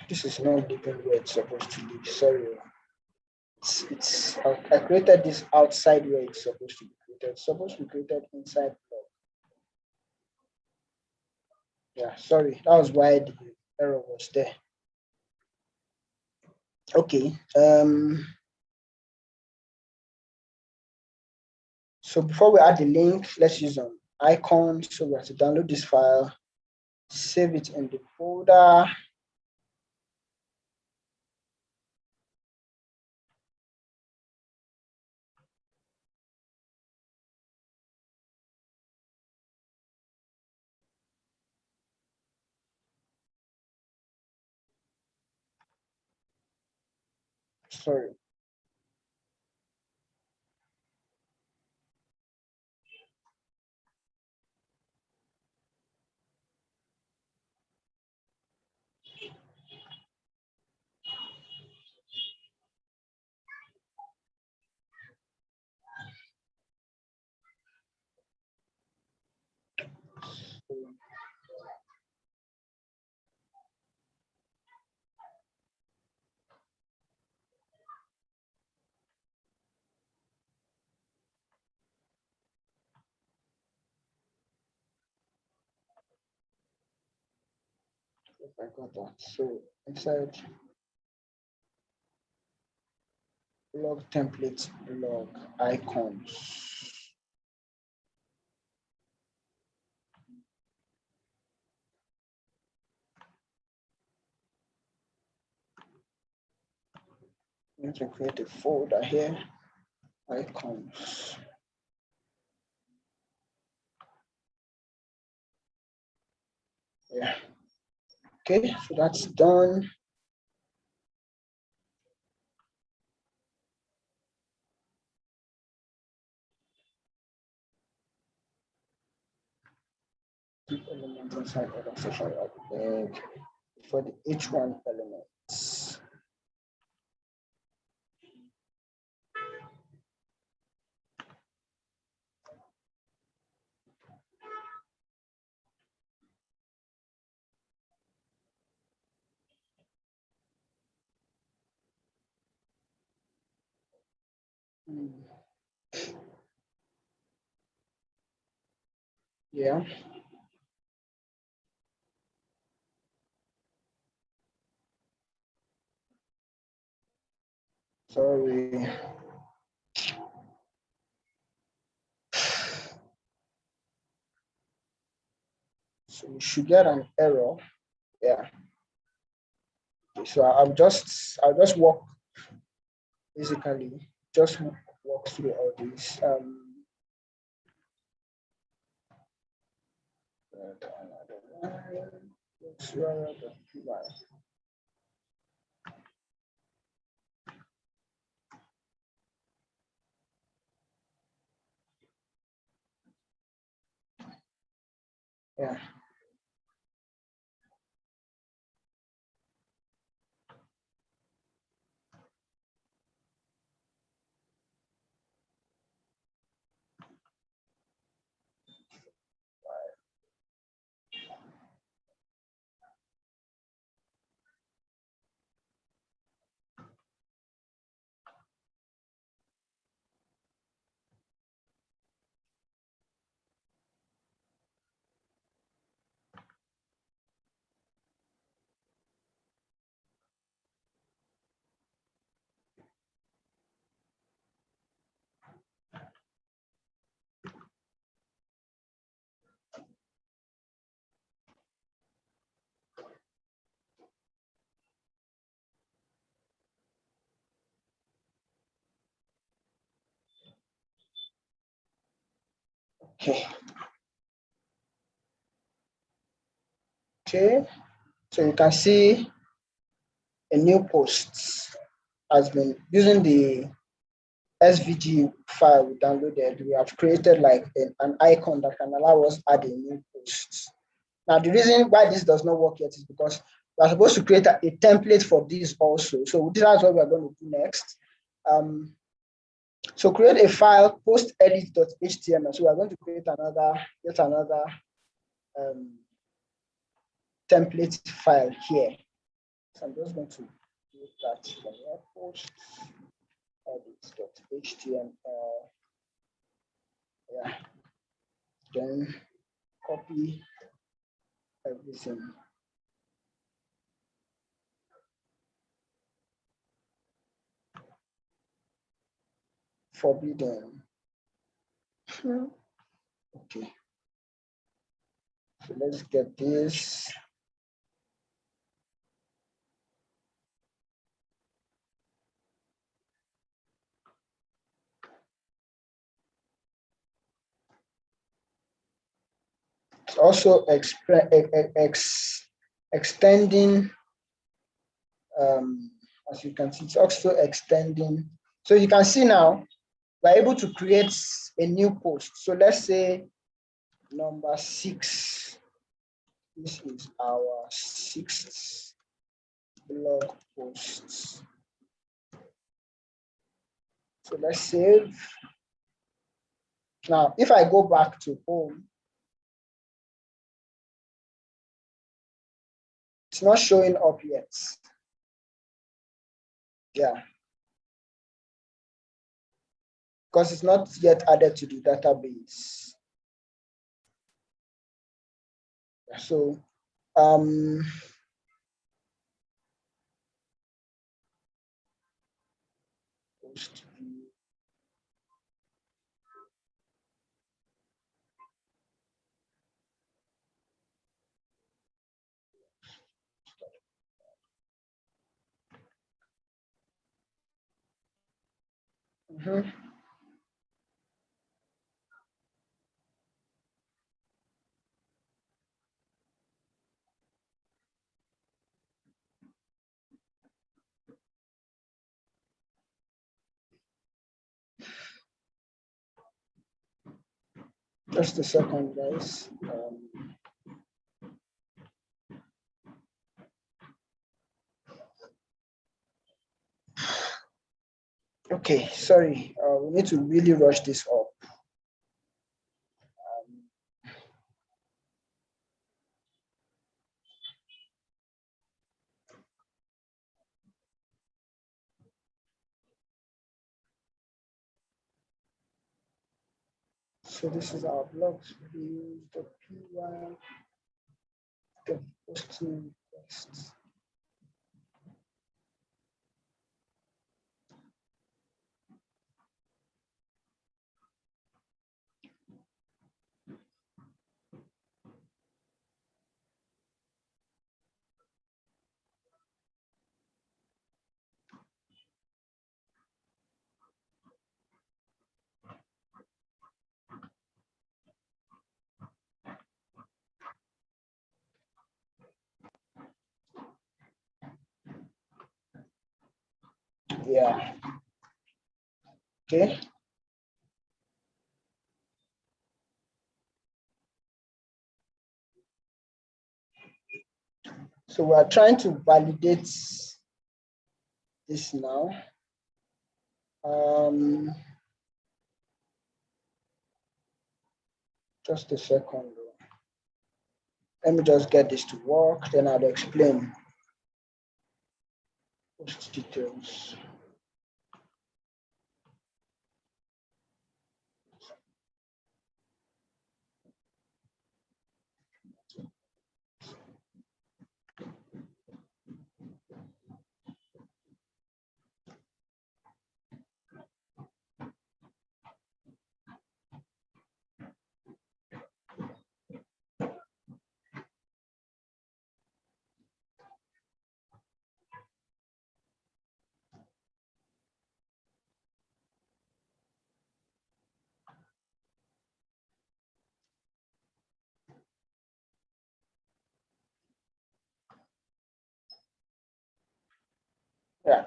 This is not given where it's supposed to be. Sorry. I created this outside where it's supposed to be created. It's supposed to be created inside blog. Yeah, sorry. That was why the error was there. Okay. So before we add the link, let's use an icon. So we have to download this file, save it in the folder. Sorry. I got that. So inside blog templates, blog icons. I'm going to create a folder here, icons. Yeah. Okay, so that's done. Element inside organization link for the H1 elements. Yeah. Sorry. So we should get an error. Yeah. So I'll just walk basically just walk through all these. Yeah. Okay. Okay. So you can see a new post has been using the SVG file we downloaded. We have created like an icon that can allow us add a new post. Now, the reason why this does not work yet is because we are supposed to create a template for this also. So that's what we are going to do next. So create a file post edit.html. So we are going to create yet another template file here. So I'm just going to do that from here, post edit.html. Yeah. Then copy everything. Forbidden. Okay. So let's get this. It's also extending, as you can see, it's also extending. So you can see now, we're able to create a new post. So let's say number 6. This is our 6th blog post. So let's save. Now, if I go back to home, it's not showing up yet. Yeah. Because it's not yet added to the database. So, post view. Just a second, guys. Okay, sorry. We need to really rush this up. So this is our blogs view, the P1, the posting requests. Yeah. Okay. So we are trying to validate this now. Just a second. Let me just get this to work, then I'll explain. Post details. Yeah.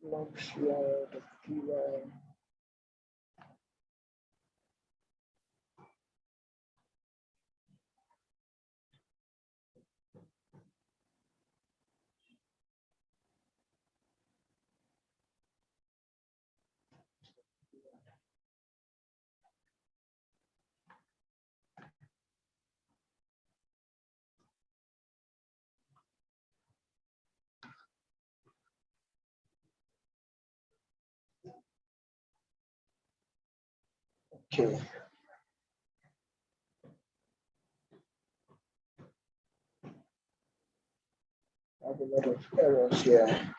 Log share the PY. Okay. I have a lot of errors here.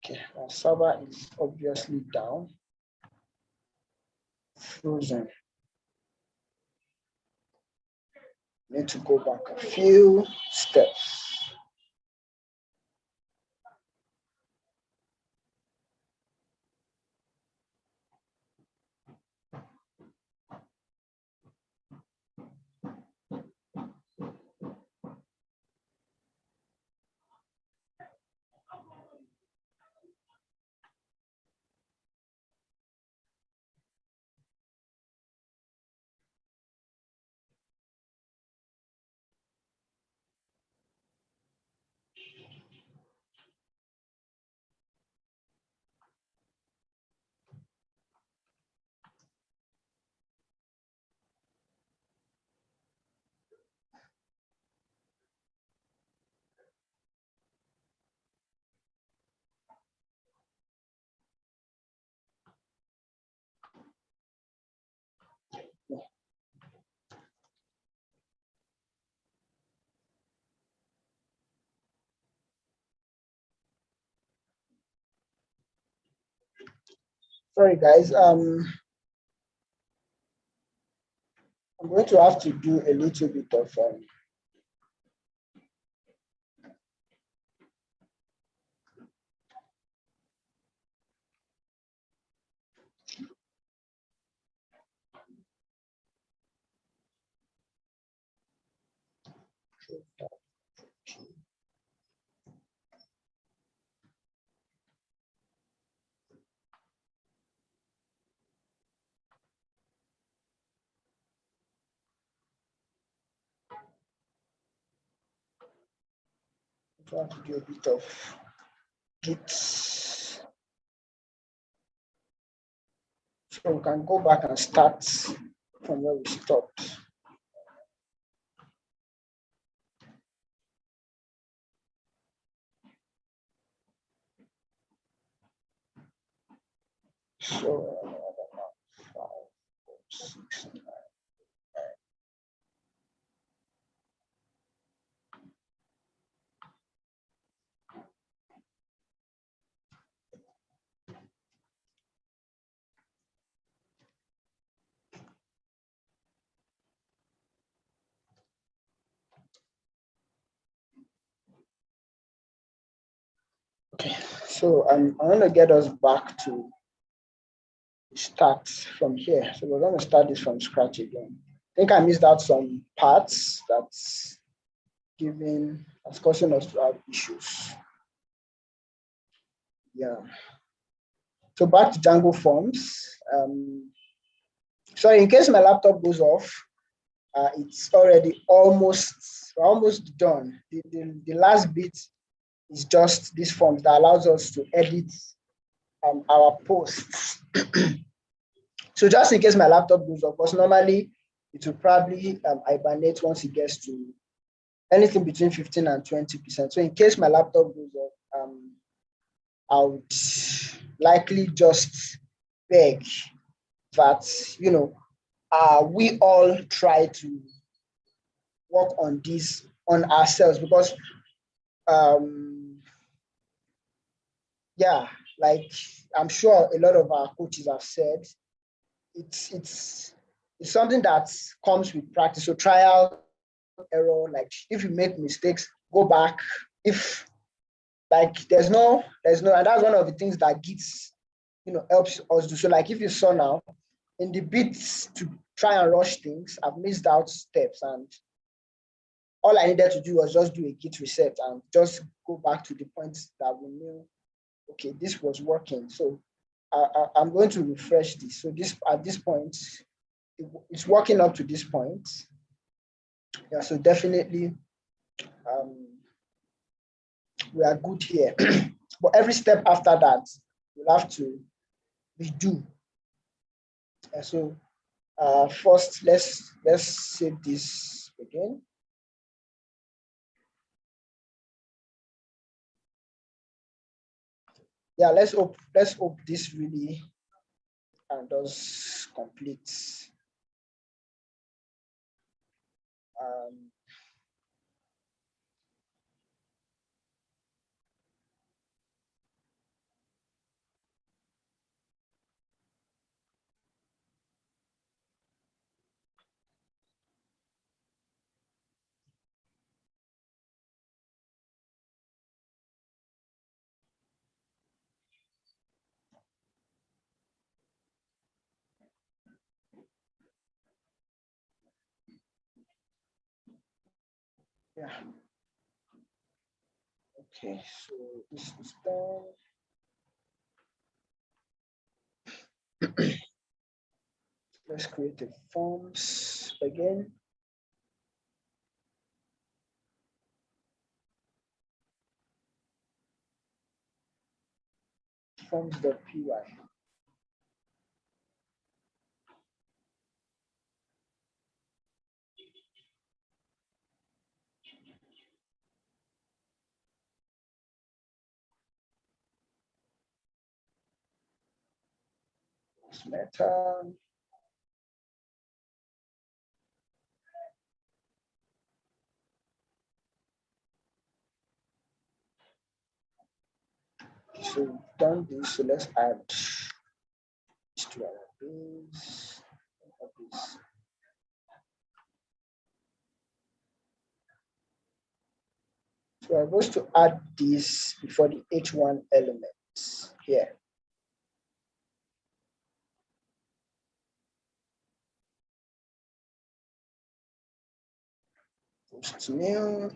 Okay, our server is obviously down, frozen. Need to go back a few steps. Sorry guys, I'm going to have to do a little bit of trying to do a bit of git. So we can go back and start from where we stopped. So 5, 4, 6, 9. So I'm going to get us back to start from here. So we're going to start this from scratch again. I think I missed out some parts that's causing us to have issues. Yeah. So back to Django forms. So in case my laptop goes off, it's already almost done. The last bit is just this form that allows us to edit our posts. So just in case my laptop goes off, because normally it will probably hibernate once it gets to anything between 15 and 20%. So in case my laptop goes off, I would likely just beg that, we all try to work on this on ourselves, because like I'm sure a lot of our coaches have said, it's something that comes with practice. So trial, error, like if you make mistakes, go back. If like there's no, and that's one of the things that Gits, helps us do. So like if you saw now, in the bits to try and rush things, I've missed out steps, and all I needed to do was just do a Git reset and just go back to the points that we knew, okay, this was working. So I'm going to refresh this. So this at this point, it's working up to this point. Yeah, so definitely we are good here. But every step after that, we'll have to redo. So first, let's save this again. Yeah, let's hope this really does complete. Yeah. Okay, so this is done. Let's create the forms again. Forms.py. Meta. So we've done this. So let's add this to our base. So we're supposed to add this before the H1 elements here. Post new.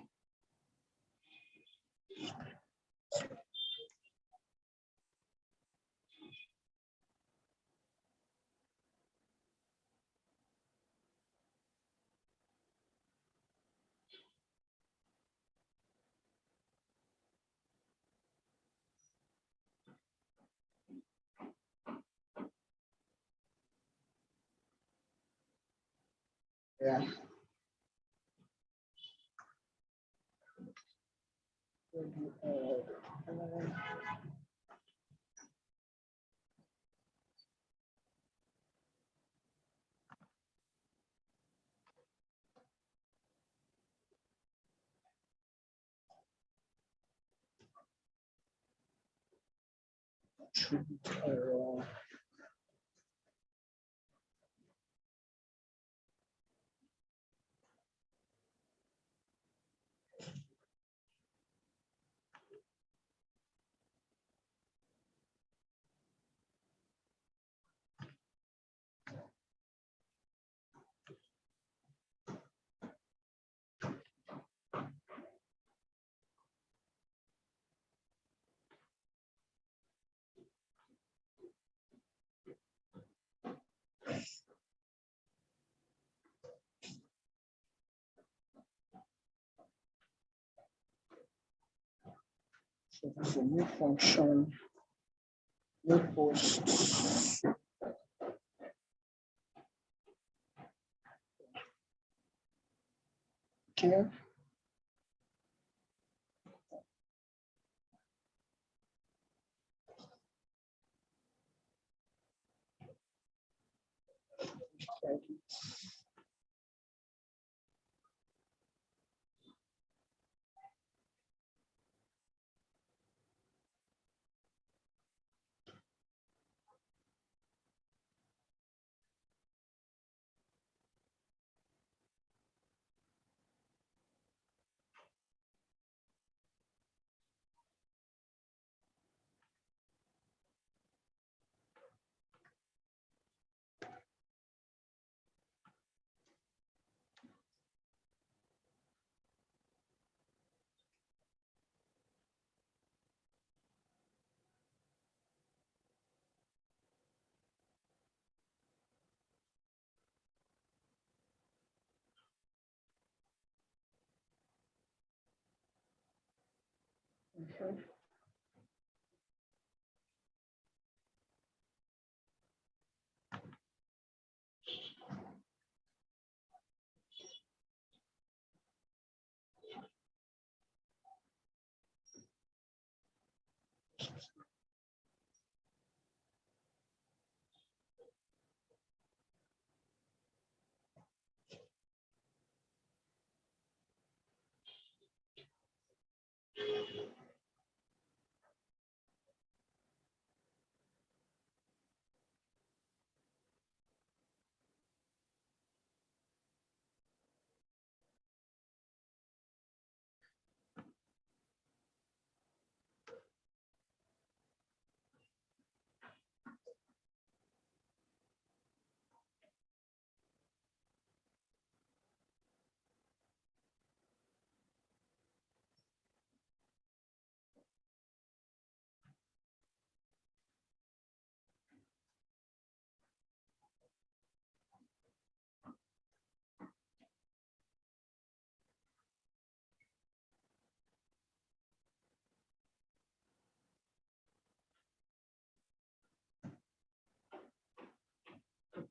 Yeah. Attribute error. So this is a new function, new posts. Okay.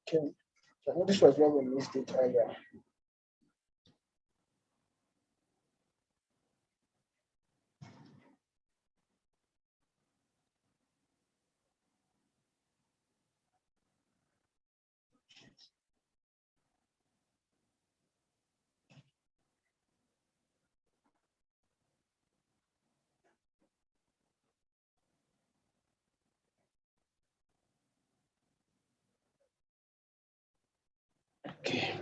Okay. So I think this was where we missed it earlier. Okay.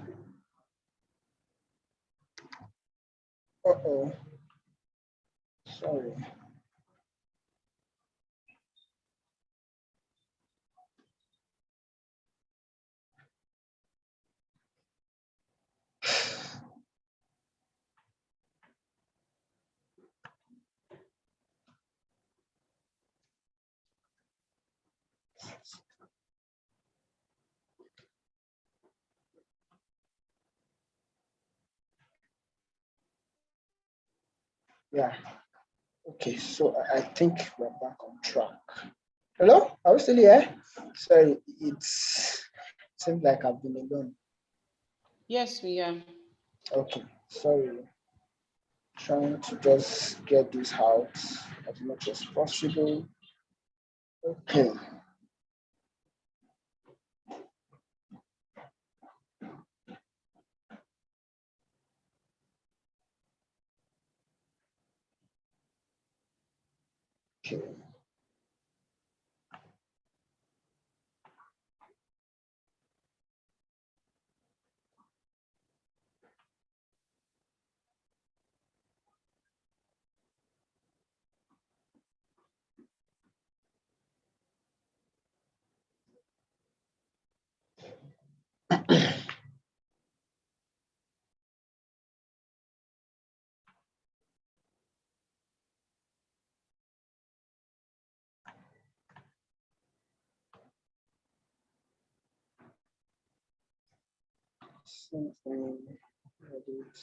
Uh-oh. Sorry. Yeah. Okay. So I think we're back on track. Hello? Are we still here? Sorry, it seems like I've been alone. Yes, we are. Okay. Sorry. Trying to just get this out as much as possible. Okay. Okay. Something. Edit.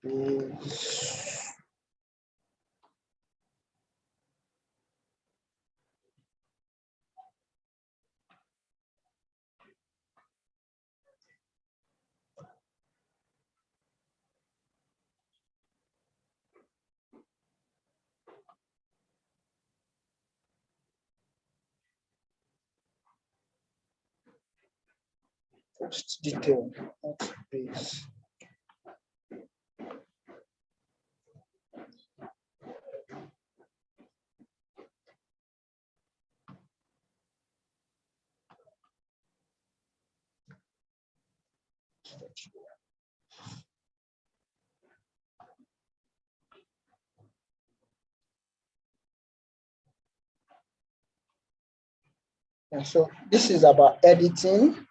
Base. Post detail, not base. And so this is about editing.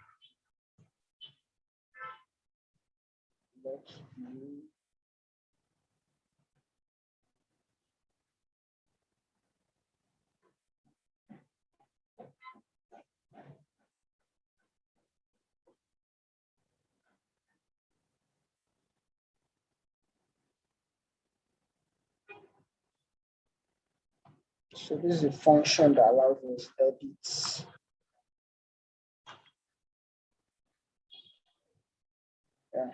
So this is a function that allows us edits. Yeah.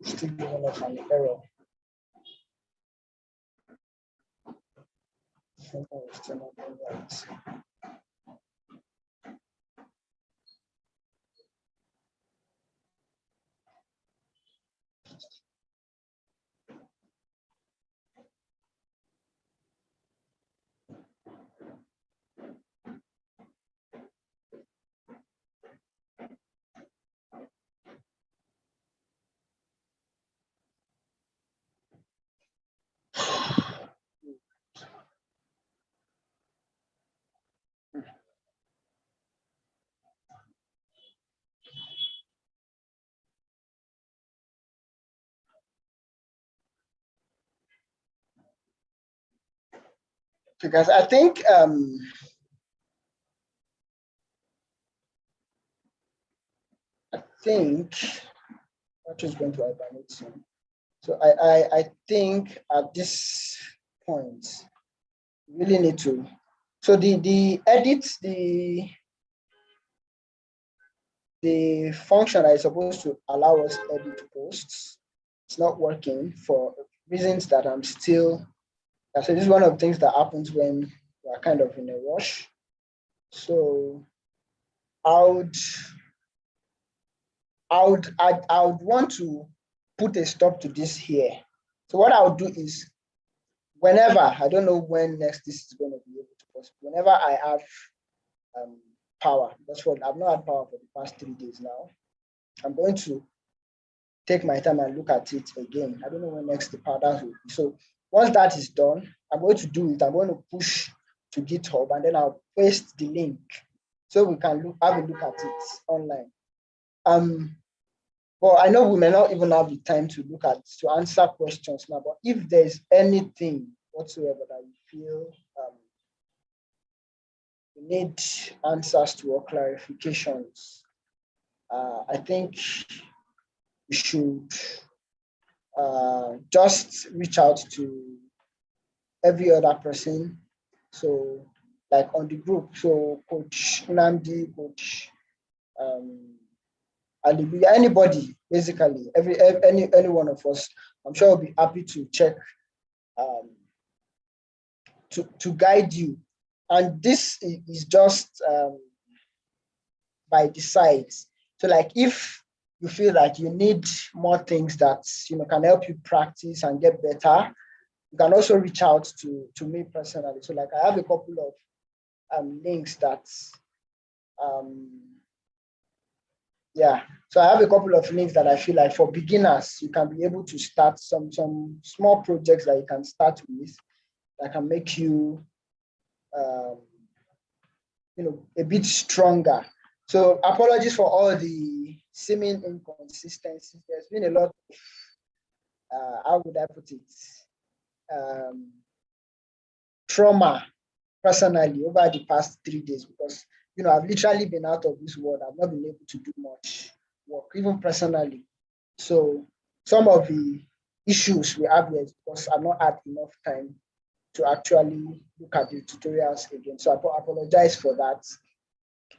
Still giving us an error. Something is still not doing right. Because I think what is going to hibernate soon. So I think at this point, we really need to. So the edit, the function that is supposed to allow us edit posts, it's not working for reasons that I'm still. So this is one of the things that happens when we're kind of in a rush. So I would want to put a stop to this here. So what I would do is whenever, I don't know when next this is going to be able to post, whenever I have power, that's what I've not had power for the past 3 days now. I'm going to take my time and look at it again. I don't know when next the power will be. So once that is done, I'm going to do it. I'm going to push to GitHub and then I'll paste the link so we can have a look at it online. Well, I know we may not even have the time to answer questions now, but if there's anything whatsoever that you feel you need answers to or clarifications, I think you should just reach out to every other person. So, like on the group, so Coach Nnamdi, Coach Hallelujah. Anybody, basically, any one of us, I'm sure will be happy to check, to guide you. And this is just by the sides. So like if you feel like you need more things that can help you practice and get better, you can also reach out to me personally. So like I have a couple of links that so I have a couple of links that I feel like for beginners you can be able to start some small projects that you can start with that can make you a bit stronger. So apologies for all the seeming inconsistencies. There's been a lot of how would I put it, trauma personally over the past 3 days, because I've literally been out of this world. I've not been able to do much work, even personally. So some of the issues we have here is because I've not had enough time to actually look at the tutorials again. So I apologize for that.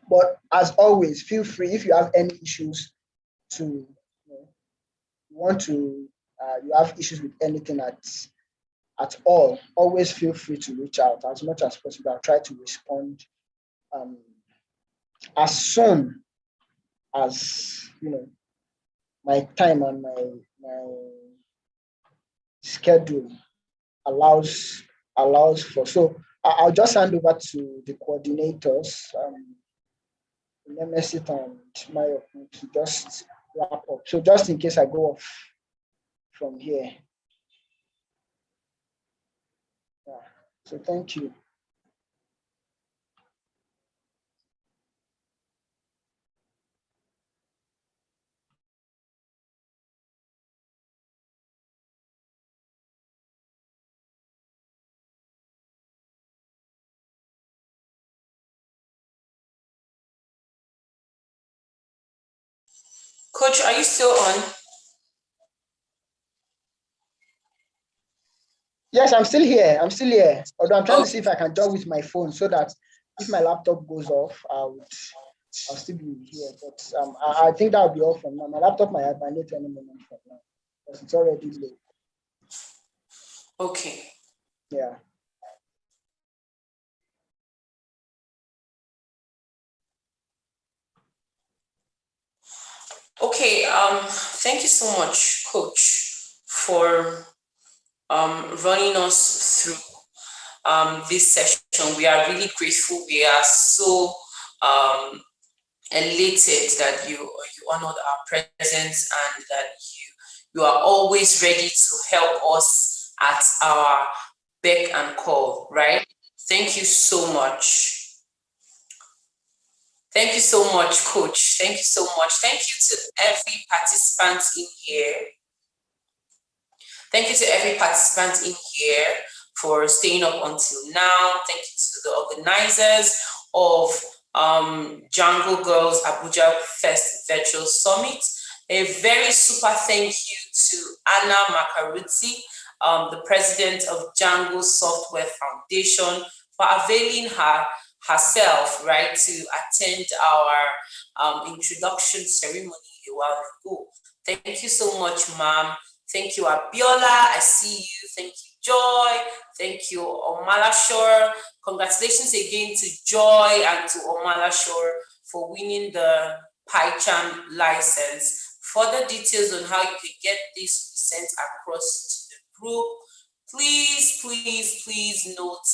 But as always, feel free if you have any issues to you have issues with anything at all, always feel free to reach out as much as possible. I'll try to respond as soon as my time and my schedule allows for. So I'll just hand over to the coordinators, Nemesis and Maya, to just wrap up. So just in case I go off from here. So thank you. Coach, are you still on? Yes, I'm still here. Although I'm trying to see if I can join with my phone so that if my laptop goes off, I'll still be here. But I think that'll be all from now. My laptop might have my net any moment from now because it's already late. Okay. Yeah. Okay. Thank you so much, Coach, for running us through this session. We are really grateful. We are so elated that you honored our presence and that you are always ready to help us at our beck and call, right? Thank you so much. Thank you so much, Coach. Thank you so much. Thank you to every participant in here. Thank you to every participant in here for staying up until now. Thank you to the organizers of Django Girls Abuja First Virtual Summit. A very super thank you to Anna Makaruti, the president of Django Software Foundation, for availing herself, right, to attend our introduction ceremony a while ago. Thank you so much, ma'am. Thank you, Abiola. I see you. Thank you, Joy. Thank you, Omalashore. Congratulations again to Joy and to Omalashore for winning the PyCharm license. Further details on how you can get this sent across to the group, please note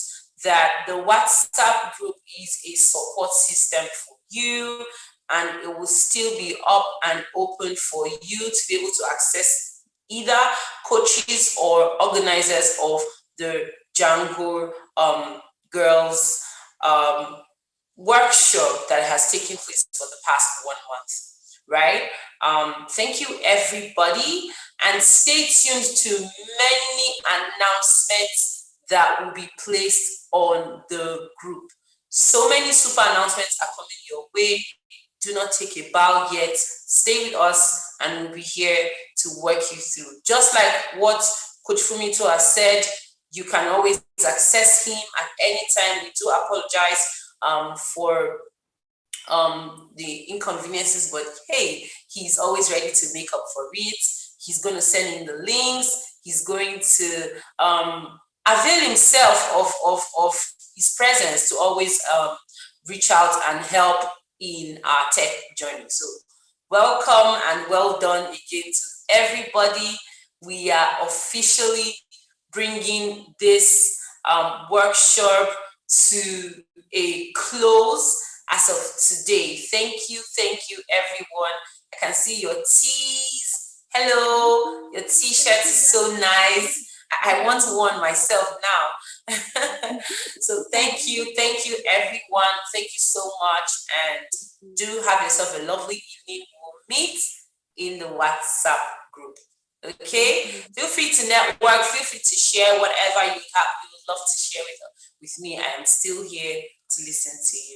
that the WhatsApp group is a support system for you, and it will still be up and open for you to be able to access either coaches or organizers of the Django Girls workshop that has taken place for the past 1 month, right? Thank you, everybody, and stay tuned to many announcements that will be placed on the group. So many super announcements are coming your way. Do not take a bow yet. Stay with us and we'll be here to work you through. Just like what Coach Fumito has said, you can always access him at any time. We do apologize for the inconveniences, but hey, He's always ready to make up for it. He's going to send in the links. He's going to avail himself of his presence to always reach out and help in our tech journey. So welcome and well done again to everybody. We are officially bringing this workshop to a close as of today. Thank you, everyone. I can see your teas. Hello, your t-shirt is so nice. I want one myself now. So thank you, everyone. Thank you so much, and do have yourself a lovely evening. We'll meet in the WhatsApp group. Okay, feel free to network, feel free to share whatever you have, you would love to share with me. I am still here to listen to you.